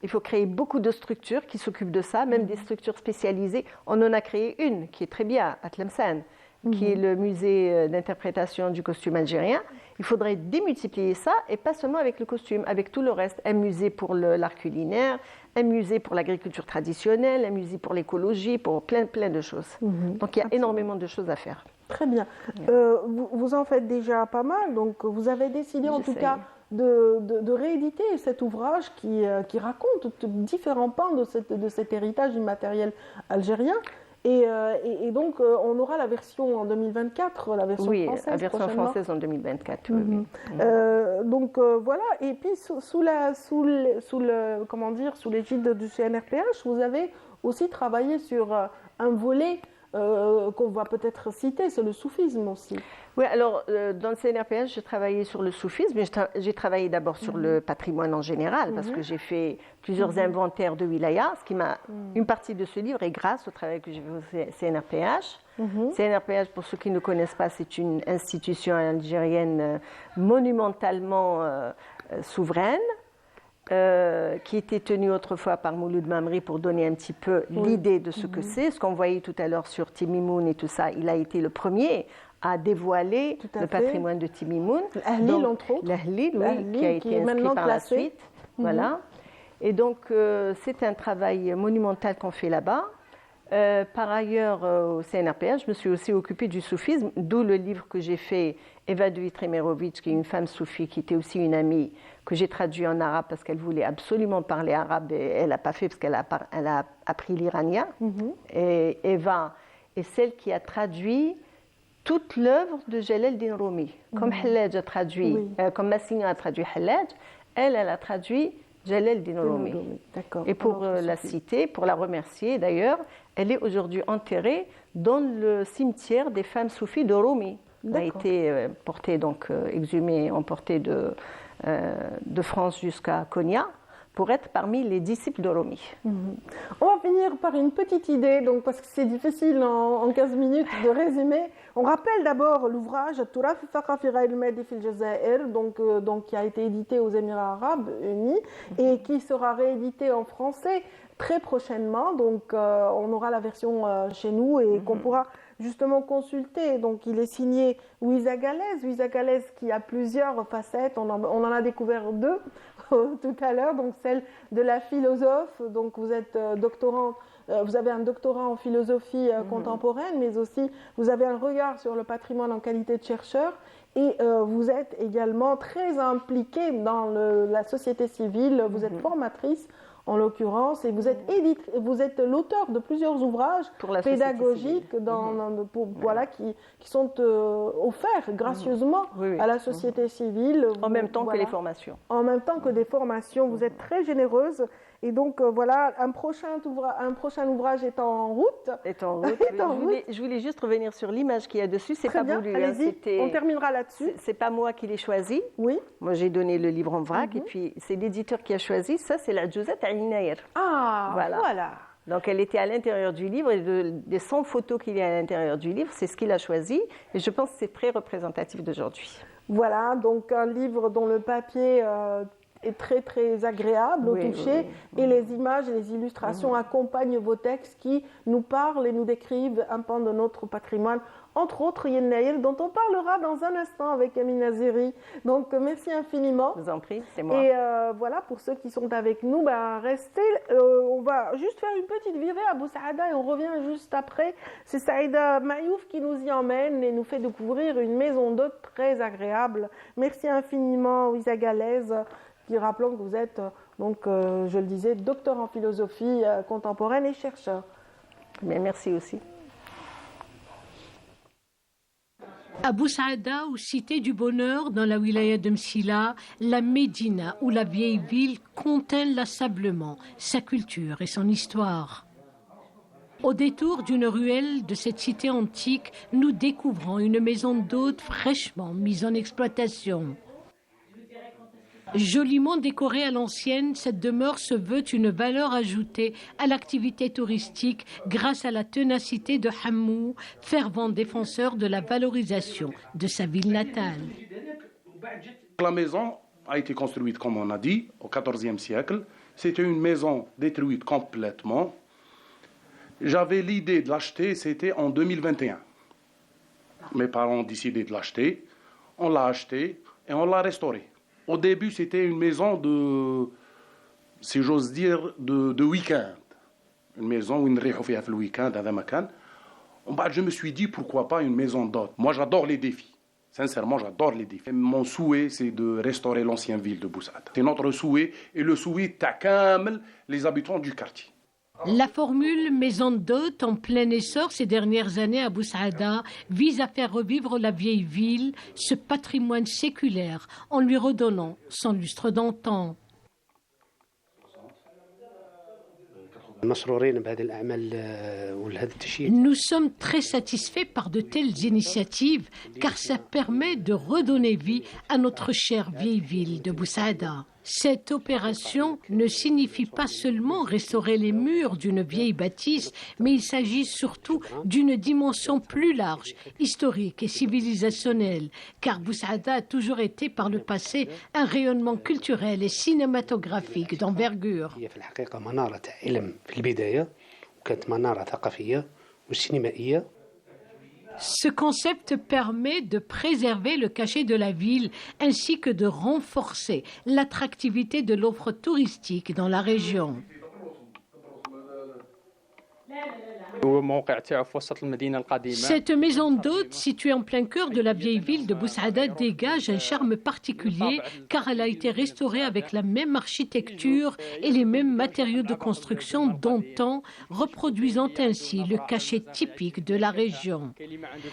Il faut créer beaucoup de structures qui s'occupent de ça, même des structures spécialisées. On en a créé une qui est très bien, à Tlemcen, qui est le musée d'interprétation du costume algérien. Il faudrait démultiplier ça, et pas seulement avec le costume, avec tout le reste. Un musée pour l'art culinaire, un musée pour l'agriculture traditionnelle, un musée pour l'écologie, pour plein de choses. Donc il y a énormément de choses à faire. Très bien. Vous en faites déjà pas mal, donc vous avez décidé en tout cas de rééditer cet ouvrage qui raconte différents pans de cet héritage immatériel algérien. Et donc, on aura la version en 2024, la version française. Oui, la version française en 2024. Oui. Donc voilà, et puis sous l'égide du CNRPH, vous avez aussi travaillé sur un volet qu'on va peut-être citer, c'est le soufisme aussi. Oui, alors dans le CNRPH, j'ai travaillé sur le soufisme, mais j'ai travaillé d'abord sur le patrimoine en général, parce que j'ai fait plusieurs inventaires de wilaya, une partie de ce livre est grâce au travail que j'ai fait au CNRPH. CNRPH, pour ceux qui ne connaissent pas, c'est une institution algérienne monumentalement souveraine, qui était tenue autrefois par Mouloud Mamri pour donner un petit peu l'idée de ce que c'est. Ce qu'on voyait tout à l'heure sur Timimoun et tout ça, il a été le premier à dévoiler le patrimoine de Timimoun. L'Ahlil, entre autres. L'Ahlil, oui, qui a été inscrit par la suite. Voilà. Et donc, c'est un travail monumental qu'on fait là-bas. Par ailleurs, au CNRPH, je me suis aussi occupée du soufisme, d'où le livre que j'ai fait, Eva Dvitremerovic, qui est une femme soufie, qui était aussi une amie, que j'ai traduit en arabe parce qu'elle voulait absolument parler arabe et elle n'a pas fait parce qu'elle a appris l'iranien. Et Eva est celle qui a traduit toute l'œuvre de Jalaluddin Rumi. Comme Hallaj a traduit, comme Massina a traduit Hallaj, elle a traduit Jalaluddin Rumi. Et pour la citer, pour la remercier d'ailleurs, elle est aujourd'hui enterrée dans le cimetière des femmes soufis de Rumi. Elle a été portée, donc exhumée, emportée de France jusqu'à Konya pour être parmi les disciples de Rumi. On va finir par une petite idée, donc, parce que c'est difficile en 15 minutes de résumer. On rappelle d'abord l'ouvrage At-Turath al-Thaqafi Ghayr al-Madi fi al-Jazair, donc qui a été édité aux Émirats Arabes Unis et qui sera réédité en français très prochainement. Donc on aura la version chez nous et qu'on pourra justement consulter. Donc il est signé Ouisa Galès qui a plusieurs facettes. On en a découvert deux tout à l'heure, donc celle de la philosophe. Donc vous êtes doctorant, vous avez un doctorat en philosophie contemporaine, mais aussi vous avez un regard sur le patrimoine en qualité de chercheur. Et vous êtes également très impliqué dans la société civile. Vous êtes formatrice en l'occurrence, et vous êtes l'auteur de plusieurs ouvrages pédagogiques qui sont offerts gracieusement à la société civile. En même temps que les formations. En même temps que des formations. Vous êtes très généreuse. Et donc voilà, un prochain ouvrage est en route. Je voulais juste revenir sur l'image qu'il y a dessus. C'est pas voulu. On terminera là-dessus. C'est pas moi qui l'ai choisi. Oui. Moi j'ai donné le livre en vrac et puis c'est l'éditeur qui a choisi. Ça c'est la Josette Al-Inayer. Ah, voilà. Donc elle était à l'intérieur du livre et des 100 photos qu'il y a à l'intérieur du livre, c'est ce qu'il a choisi. Et je pense que c'est très représentatif d'aujourd'hui. Voilà, donc un livre dont le papier est très très agréable au toucher et les images et les illustrations accompagnent vos textes qui nous parlent et nous décrivent un pan de notre patrimoine, entre autres Yennaïr, dont on parlera dans un instant avec Amine Azeri. Donc merci infiniment. Je vous en prie, c'est moi. Et voilà, pour ceux qui sont avec nous, restez. On va juste faire une petite virée à Bousaada et on revient juste après. C'est Saïda Mayouf qui nous y emmène et nous fait découvrir une maison d'hôtes très agréable. Merci infiniment, Ouisa Galès. Rappelons que vous êtes, je le disais, docteur en philosophie contemporaine et chercheur. Mais merci aussi. À Bousaada, ou cité du bonheur dans la wilaya de Msila, la Médina ou la vieille ville contient l'assablement, sa culture et son histoire. Au détour d'une ruelle de cette cité antique, nous découvrons une maison d'hôtes fraîchement mise en exploitation. Joliment décorée à l'ancienne, cette demeure se veut une valeur ajoutée à l'activité touristique grâce à la ténacité de Hammou, fervent défenseur de la valorisation de sa ville natale. La maison a été construite, comme on a dit, au XIVe siècle. C'était une maison détruite complètement. J'avais l'idée de l'acheter, c'était en 2021. Mes parents ont décidé de l'acheter. On l'a acheté et on l'a restauré. Au début, c'était une maison de, si j'ose dire, de week-end. Une maison où on fait le week-end à Damakan. Je me suis dit, pourquoi pas une maison d'hôtes. Moi, j'adore les défis. Sincèrement, j'adore les défis. Mon souhait, c'est de restaurer l'ancienne ville de Bousaada. C'est notre souhait et le souhait takamel les habitants du quartier. La formule maison d'hôte en plein essor ces dernières années à Boussaada vise à faire revivre la vieille ville, ce patrimoine séculaire, en lui redonnant son lustre d'antan. Nous sommes très satisfaits par de telles initiatives car ça permet de redonner vie à notre chère vieille ville de Boussaada. Cette opération ne signifie pas seulement restaurer les murs d'une vieille bâtisse, mais il s'agit surtout d'une dimension plus large, historique et civilisationnelle, car Boussaada a toujours été par le passé un rayonnement culturel et cinématographique d'envergure. Ce concept permet de préserver le cachet de la ville ainsi que de renforcer l'attractivité de l'offre touristique dans la région. Cette maison d'hôte située en plein cœur de la vieille ville de Boussaada dégage un charme particulier car elle a été restaurée avec la même architecture et les mêmes matériaux de construction d'antan, reproduisant ainsi le cachet typique de la région.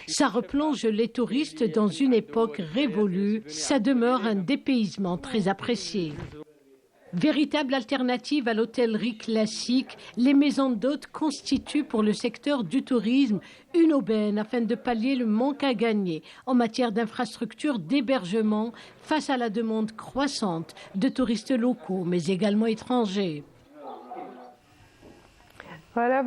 Ça replonge les touristes dans une époque révolue, ça demeure un dépaysement très apprécié. Véritable alternative à l'hôtellerie classique, les maisons d'hôtes constituent pour le secteur du tourisme une aubaine afin de pallier le manque à gagner en matière d'infrastructures d'hébergement face à la demande croissante de touristes locaux mais également étrangers. Voilà,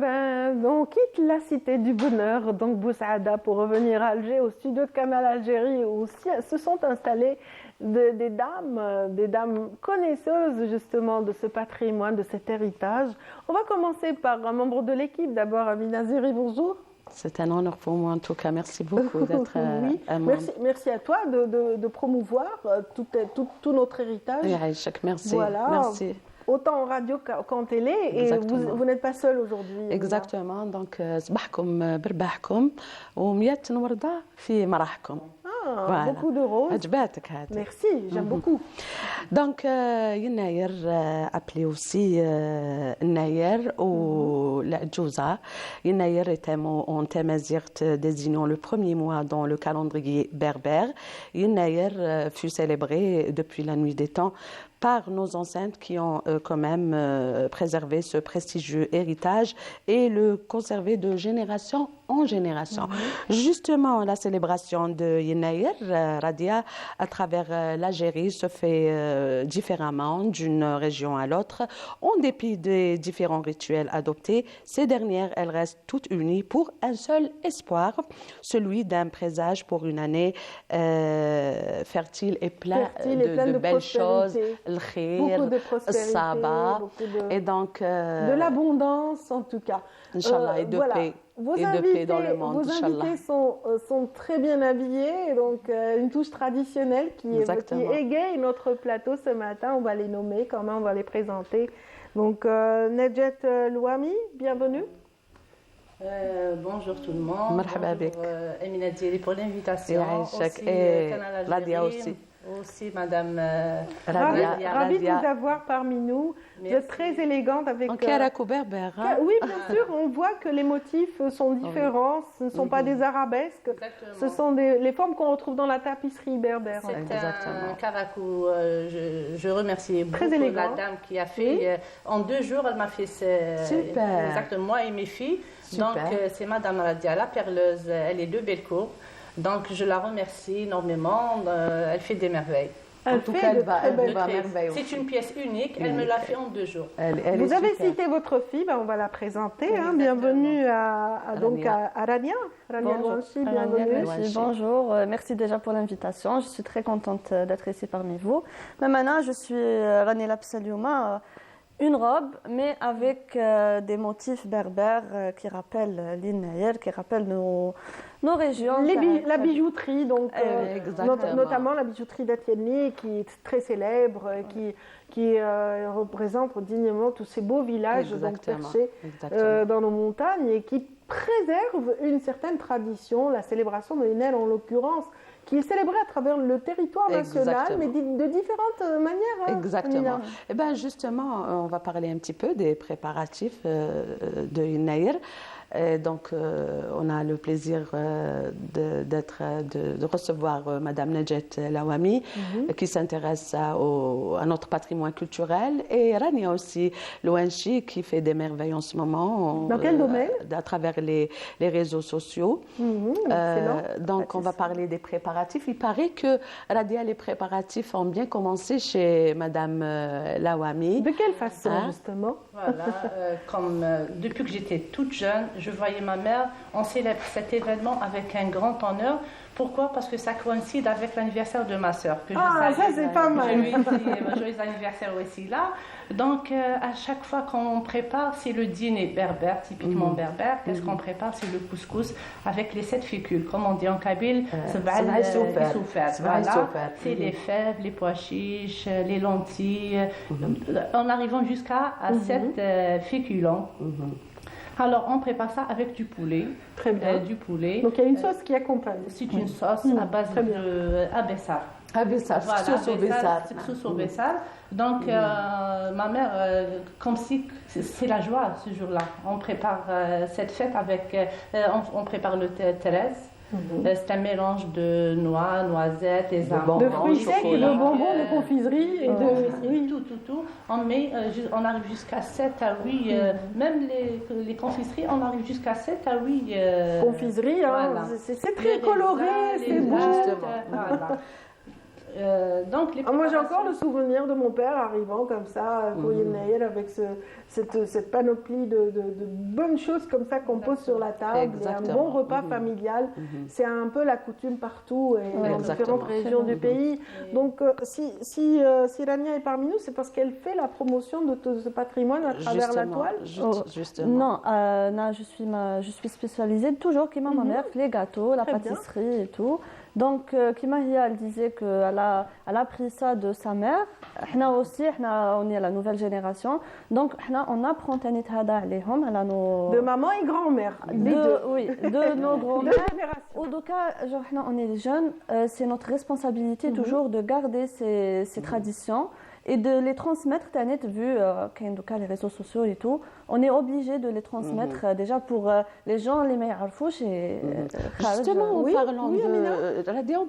on quitte la cité du bonheur, donc Boussaada, pour revenir à Alger, au studio de Canal Algérie, où se sont installées des dames connaisseuses justement de ce patrimoine, de cet héritage. On va commencer par un membre de l'équipe, d'abord Amina Ziri, bonjour. C'est un honneur pour moi en tout cas, merci beaucoup d'être oui. Merci à toi de promouvoir tout notre héritage. Merci. Voilà. Merci. Autant en radio qu'en télé, et vous n'êtes pas seul aujourd'hui. Exactement, donc صباحكم برباحكم و100 وردة في مراحكم. Voilà. Beaucoup de roses. Merci, j'aime beaucoup. Donc, يناير appelé aussi يناير ou la Djouza. يناير est un mot en tamazight désignant le premier mois dans le calendrier berbère. يناير fut célébré depuis la nuit des temps par nos ancêtres qui ont quand même préservé ce prestigieux héritage et le conservé de génération en génération. Justement, la célébration de Yenaïr, Radia, à travers l'Algérie, se fait différemment d'une région à l'autre. En dépit des différents rituels adoptés, ces dernières, elles restent toutes unies pour un seul espoir, celui d'un présage pour une année fertile et plein de belles choses. Beaucoup de prospérité, et donc de l'abondance en tout cas. Inch'Allah, et de paix. Et de paix dans le monde. Vos invités sont très bien habillés, donc une touche traditionnelle qui égaye notre plateau ce matin. On va les nommer, quand même, on va les présenter. Donc Nedjet Louami, bienvenue. Bonjour tout le monde. Marhaba bik. Amina Djeri pour l'invitation. Et Radia aussi. Aussi, Madame Ravie de vous avoir parmi nous. Vous êtes très élégante avec... En caraco berbère. Oui, bien sûr, on voit que les motifs sont différents. Ce ne sont pas des arabesques. Exactement. Ce sont les formes qu'on retrouve dans la tapisserie berbère. C'est un caraco. Je remercie beaucoup élégant. la dame qui a fait. En 2 jours, elle m'a fait Super. Exactement, moi et mes filles. Super. Donc, c'est Madame Radia, la perleuse. Elle est de Belcourt. Donc, je la remercie énormément. Elle fait des merveilles. Elle fait de très belles merveilles. C'est une pièce unique. Elle me l'a fait en 2 jours. Vous avez cité votre fille, on va la présenter. Bienvenue à Rania. Rania Louanchi, bienvenue. Bonjour, merci déjà pour l'invitation. Je suis très contente d'être ici parmi vous. Mais maintenant, je suis Rania Lapsaliouma. Une robe, mais avec des motifs berbères qui rappellent l'Innaïr, qui rappellent nos régions. La bijouterie, donc, notamment la bijouterie d'Atienli, qui est très célèbre, qui représente dignement tous ces beaux villages donc, perchés dans nos montagnes et qui préserve une certaine tradition, la célébration de Yenneyer en l'occurrence, qui est célébrée à travers le territoire national, mais de différentes manières. Exactement. Eh bien, justement, on va parler un petit peu des préparatifs de Yenneyer. Donc, on a le plaisir de recevoir Madame Nedjet Lawami, qui s'intéresse à notre patrimoine culturel, et Rania aussi, l'ONG, qui fait des merveilles en ce moment. Dans quel domaine? À travers les réseaux sociaux. Donc, on va parler des préparatifs. Il paraît que, Radia, les préparatifs ont bien commencé chez Madame Lawami. De quelle façon, justement? Voilà, depuis que j'étais toute jeune, je voyais ma mère, on célèbre cet événement avec un grand honneur. Pourquoi? Parce que ça coïncide avec l'anniversaire de ma sœur. Ça c'est pas mal. Je lui dis joyeux anniversaire aussi là. Donc à chaque fois qu'on prépare, c'est le dîner berbère, typiquement berbère. Qu'est-ce qu'on prépare? C'est le couscous avec les 7 fécules. Comme on dit en kabyle, c'est les fèves, les pois chiches, les lentilles, en arrivant jusqu'à 7 féculents. Alors, on prépare ça avec du poulet. Très bien. Du poulet. Donc, il y a une sauce qui accompagne. C'est une sauce à base de abessar. Abessar, sauce au bessar. Sauce au bessar. Donc, ma mère, comme si c'est la joie ce jour-là. On prépare cette fête avec... on prépare le Thérèse. C'est un mélange de noix, noisettes, des amandes, de fruits secs, de bonbons, de confiserie et de tout. On arrive jusqu'à 7 à 8, même les confiseries, on arrive jusqu'à 7 à 8 confiseries. Voilà. C'est très coloré, c'est beau. Donc, moi j'ai encore le souvenir de mon père arrivant comme ça pour Yenneyer avec cette panoplie de bonnes choses comme ça qu'on pose sur la table. Et un bon repas familial. C'est un peu la coutume partout et dans différentes régions du pays. Donc si Rania est parmi nous, c'est parce qu'elle fait la promotion de tout ce patrimoine à travers la toile. Non, je suis spécialisée toujours qui ma mère, les gâteaux, la pâtisserie et tout. Donc, Kima Hia, elle disait qu'elle a appris ça de sa mère. Nous aussi, on est la nouvelle génération. Donc, on apprend de maman et grand-mère. Oui, de nos grands-mères. Au cas, on est jeunes, c'est notre responsabilité toujours de garder ces traditions et de les transmettre. Vu les réseaux sociaux et tout, on est obligé de les transmettre déjà pour les gens, les meilleurs fouches. Justement, en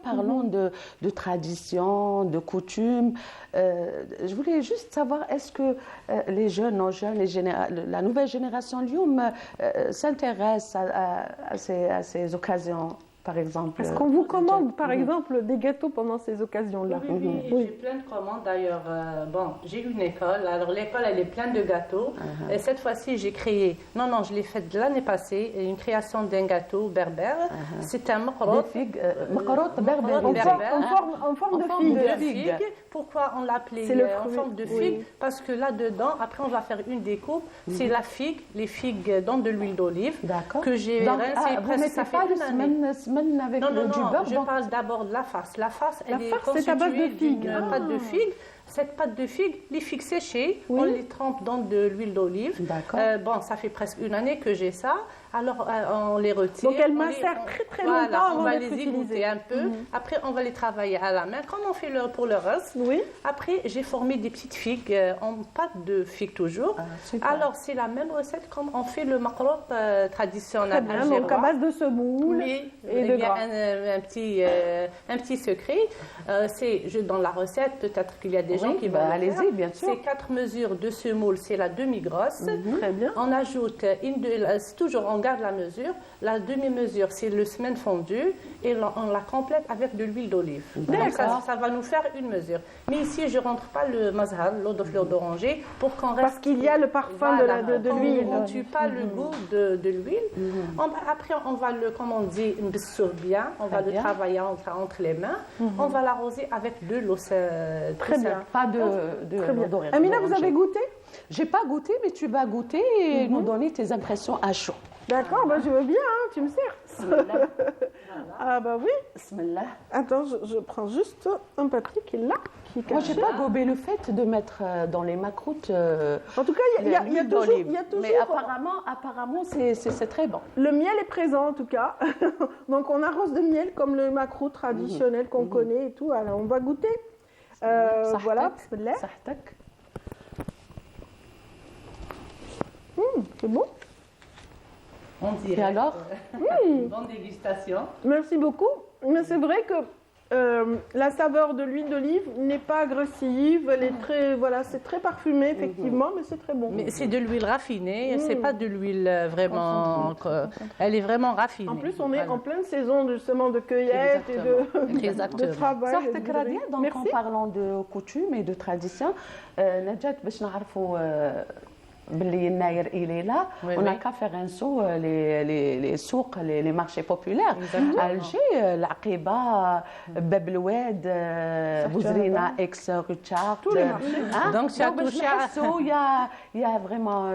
parlant de tradition, de coutumes, je voulais juste savoir, est-ce que les jeunes, la nouvelle génération Lyoum s'intéresse à ces occasions? Par exemple. Est-ce qu'on vous commande, par exemple, des gâteaux pendant ces occasions-là? Oui, j'ai plein de commandes d'ailleurs. J'ai une école. Alors l'école, elle est pleine de gâteaux. Et cette fois-ci, j'ai créé. Non, je l'ai fait de l'année passée. Une création d'un gâteau berbère. C'est un makrot. Des figues. Makrot berbère. En forme de figue. Pourquoi on l'appelait en forme de figue? Parce que là-dedans, après, on va faire une découpe. C'est la figue, les figues dans de l'huile d'olive. D'accord. Que j'ai rincé presque. Ça fait une année. Avec du beurre. Je parle d'abord de la farce. La farce, c'est à base de figue. Pâte de figue. Cette pâte de figue, les figues séchées, on les trempe dans de l'huile d'olive. Ça fait presque une année que j'ai ça. Alors, on les retire. Donc, elles macèrent très longtemps. On va les égoutter un peu. Après, on va les travailler à la main, comme on fait pour le reste. Après, j'ai formé des petites figues en pâte de figue toujours. Alors, c'est la même recette comme on fait le makrot traditionnel algérien. Donc, à base de semoule et de gras. Un petit secret, dans la recette, peut-être qu'il y a des gens qui vont allez-y, bien sûr. C'est 4 mesures de semoule, c'est la demi-grosse. Très bien. On ajoute toujours on garde la mesure. La demi-mesure, c'est le semaine fondu et on la complète avec de l'huile d'olive. Donc ça va nous faire une mesure. Mais ici, je ne rentre pas le mazhar, l'eau de fleur d'oranger, pour qu'on reste... Parce qu'il y a le parfum de l'huile. On ne tue pas le goût de l'huile. Après, on va le, comme on dit, bien. On va le travailler entre les mains. On va l'arroser avec de l'eau. Très bien. Pas de d'oranger. Amina, vous avez goûté? J'ai pas goûté, mais tu vas goûter et nous donner tes impressions à chaud. D'accord, bah, je veux bien, hein, tu me sers. Ah bah oui. Bismillah. Attends, je prends juste un papier qui est là, qui est caché. Moi, j'ai pas gobé le fait de mettre dans les macroutes. En tout cas, il y a toujours. Mais apparemment, c'est très bon. Le miel est présent en tout cas. Donc on arrose de miel comme le macrou traditionnel qu'on connaît et tout. Alors on va goûter. Voilà. Bismillah. C'est bon. On dirait. Et alors Bonne dégustation. Merci beaucoup. Mais c'est vrai que la saveur de l'huile d'olive n'est pas agressive. Elle est très, voilà, c'est très parfumé effectivement, mais c'est très bon. Mais c'est de l'huile raffinée. C'est pas de l'huile vraiment. Elle est vraiment raffinée. En plus, on est en pleine saison justement de cueillette et de travail. Donc en parlant de coutume et de tradition, Najat, باش نعرفوا باللي يناير إلى là, on n'a qu'à faire un saut les souks, les marchés populaires. Alger, العقيبة, باب الواد, Bouzrina, Aix, Richard. Tous les marchés. Donc ça touche il y a vraiment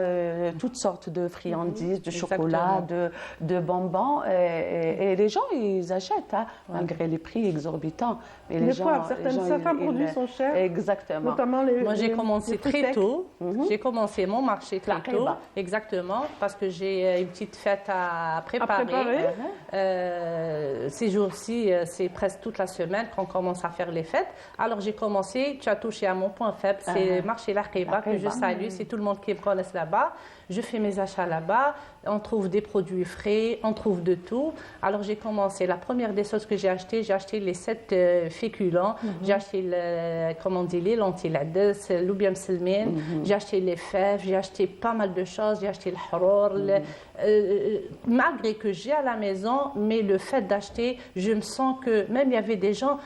toutes sortes de friandises, de chocolat, de bonbons. Et les gens, ils achètent, hein, malgré les prix exorbitants. Mais les gens, certains produits sont chers. Exactement. Notamment les. Moi, j'ai commencé très tôt. J'ai commencé mon marché très tôt. Exactement, parce que j'ai une petite fête à préparer. Ces jours-ci, c'est presque toute la semaine qu'on commence à faire les fêtes. Alors j'ai commencé, tu as touché à mon point faible, c'est le marché L'Aqeba que je salue. C'est tout le monde qui me connaît là-bas. Je fais mes achats là-bas. On trouve des produits frais, on trouve de tout. Alors j'ai commencé. La première des choses que j'ai acheté les 7 féculents. J'ai acheté les lentilles, l'oubia mselmine. J'ai acheté les fèves. J'ai acheté pas mal de choses. J'ai acheté le harour. Malgré que j'ai à la maison, mais le fait d'acheter, je me sens que même il y avait des gens,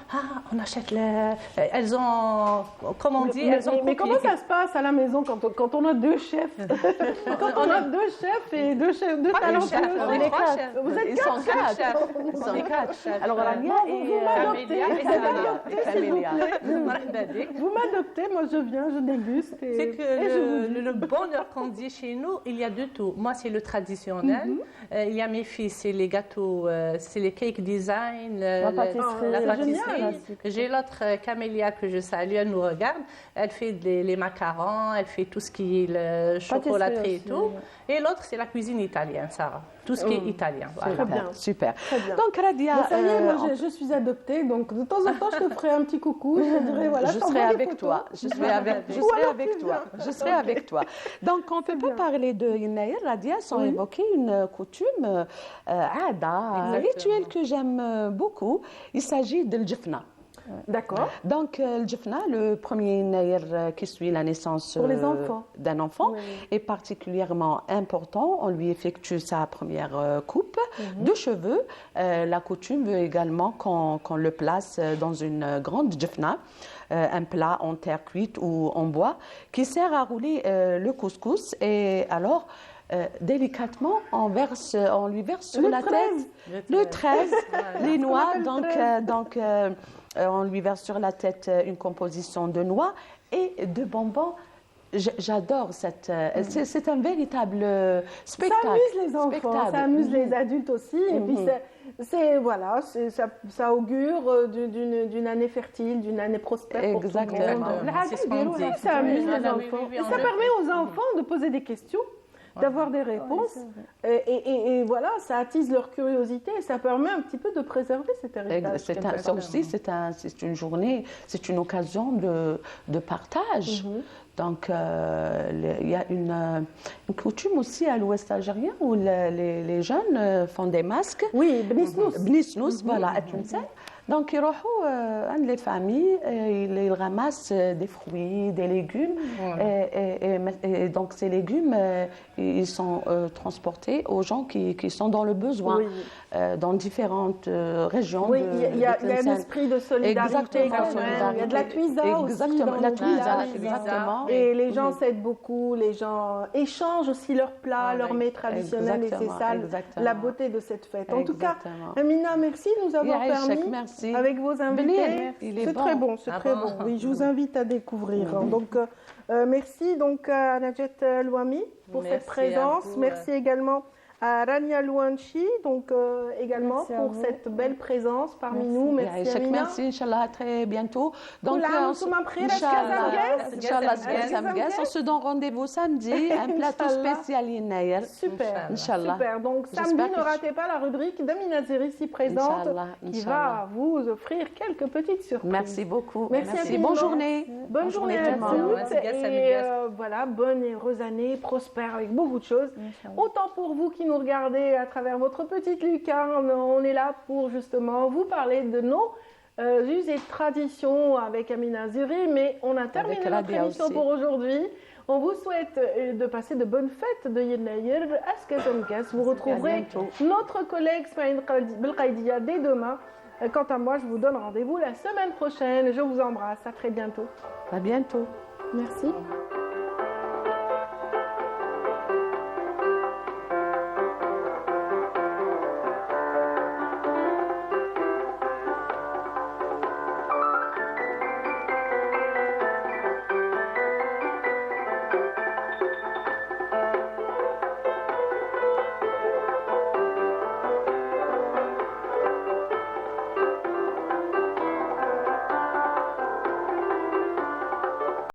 on achète elles ont, comment on dit, mais comment ça se passe à la maison quand on a 2 chefs? Quand on a 2 chefs et 2 talentueux, on est 3 chefs. Vous êtes 4 chefs. Alors Rania et Camélia. Vous m'adoptez, moi je viens, je déguste. C'est que le bonheur qu'on dit chez nous, il y a de tout. Moi, c'est le traditionnel. Il y a mes filles, c'est les gâteaux, c'est les cake design, la pâtisserie. J'ai l'autre Camélia que je salue, elle nous regarde. Elle fait les macarons, elle fait tout ce qui est le chocolaterie et tout. Et l'autre, c'est la cuisine italienne, Sarah. Tout ce qui est italien. Voilà. Très bien. Super. Très bien. Donc, Radia. Ça y est, moi, je suis adoptée, donc de temps en temps, je te ferai un petit coucou. Je dirai, voilà, je serai avec toi. Je serai avec toi. Je serai avec toi. Donc, on ne peut pas parler de Yennayer, Radia, sans évoquer une coutume, un rituel que j'aime beaucoup. Il s'agit de l'Jifna. D'accord. Donc, le Jifna, le premier Yennayer qui suit la naissance d'un enfant, est particulièrement important. On lui effectue sa première coupe de cheveux. La coutume veut également qu'on le place dans une grande Jifna, un plat en terre cuite ou en bois, qui sert à rouler le couscous. Et alors, délicatement, on lui verse sur la tête le 13, les noix. Donc on lui verse sur la tête une composition de noix et de bonbons. J'adore cette. C'est un véritable spectacle. Ça amuse les enfants, ça amuse les adultes aussi. Et puis voilà, ça augure d'une année fertile, d'une année prospère. Exactement. Ça amuse les enfants. Et ça permet aux enfants de poser des questions, d'avoir des réponses. Et voilà, ça attise leur curiosité et ça permet un petit peu de préserver cet héritage. Ça aussi, c'est une journée, c'est une occasion de partage. Donc, il y a une coutume aussi à l'ouest algérien où les jeunes font des masques. Oui, bnisnous. Bnisnous, voilà, à Tunis. Donc, ils vont les familles, ils ramassent des fruits, des légumes. Et donc, ces légumes, ils sont transportés aux gens qui sont dans le besoin, dans différentes régions. Oui, il y a un esprit de solidarité quand même. Il y a de la cuisine aussi. Exactement, la cuisine, exactement. Et les gens s'aident beaucoup, les gens échangent aussi leurs plats, leurs mets traditionnels. Et c'est ça la beauté de cette fête. En tout cas, Amina, merci de nous avoir permis. Avec vos invités, c'est très bon, c'est très bon. Oui, je vous invite à découvrir. Donc, merci donc à Najat Louami pour cette présence. Merci également à Rania Louanchi, donc également Merci à pour vous. cette belle présence parmi nous. Merci Chaque Amina. merci, Inch'Allah, à très bientôt. Donc, Inch'Allah, on se donne rendez-vous samedi, un plateau Inch'Allah. spécial Yennayer. Super, Inch'Allah. super. Donc samedi, ne ratez pas la rubrique d'Amina Zeri ici présente Inch'Allah, qui Inch'Allah. va vous offrir quelques petites surprises. Merci beaucoup. Merci Bonne infiniment. journée. Bonne journée à tout le monde. tous. Et voilà, bonne et heureuse année, prospère avec beaucoup de choses. Autant pour vous qui nous regardez à travers votre petite lucarne, on est là pour justement vous parler de nos us et traditions avec Amina Zeri, mais on a terminé notre Rabia émission aussi. pour aujourd'hui. On vous souhaite de passer de bonnes fêtes de Yennayer. Vous retrouverez notre collègue Smaïn Belkaidia dès demain. Quant à moi, je vous donne rendez-vous la semaine prochaine. Je vous embrasse. À très bientôt. À bientôt. Merci.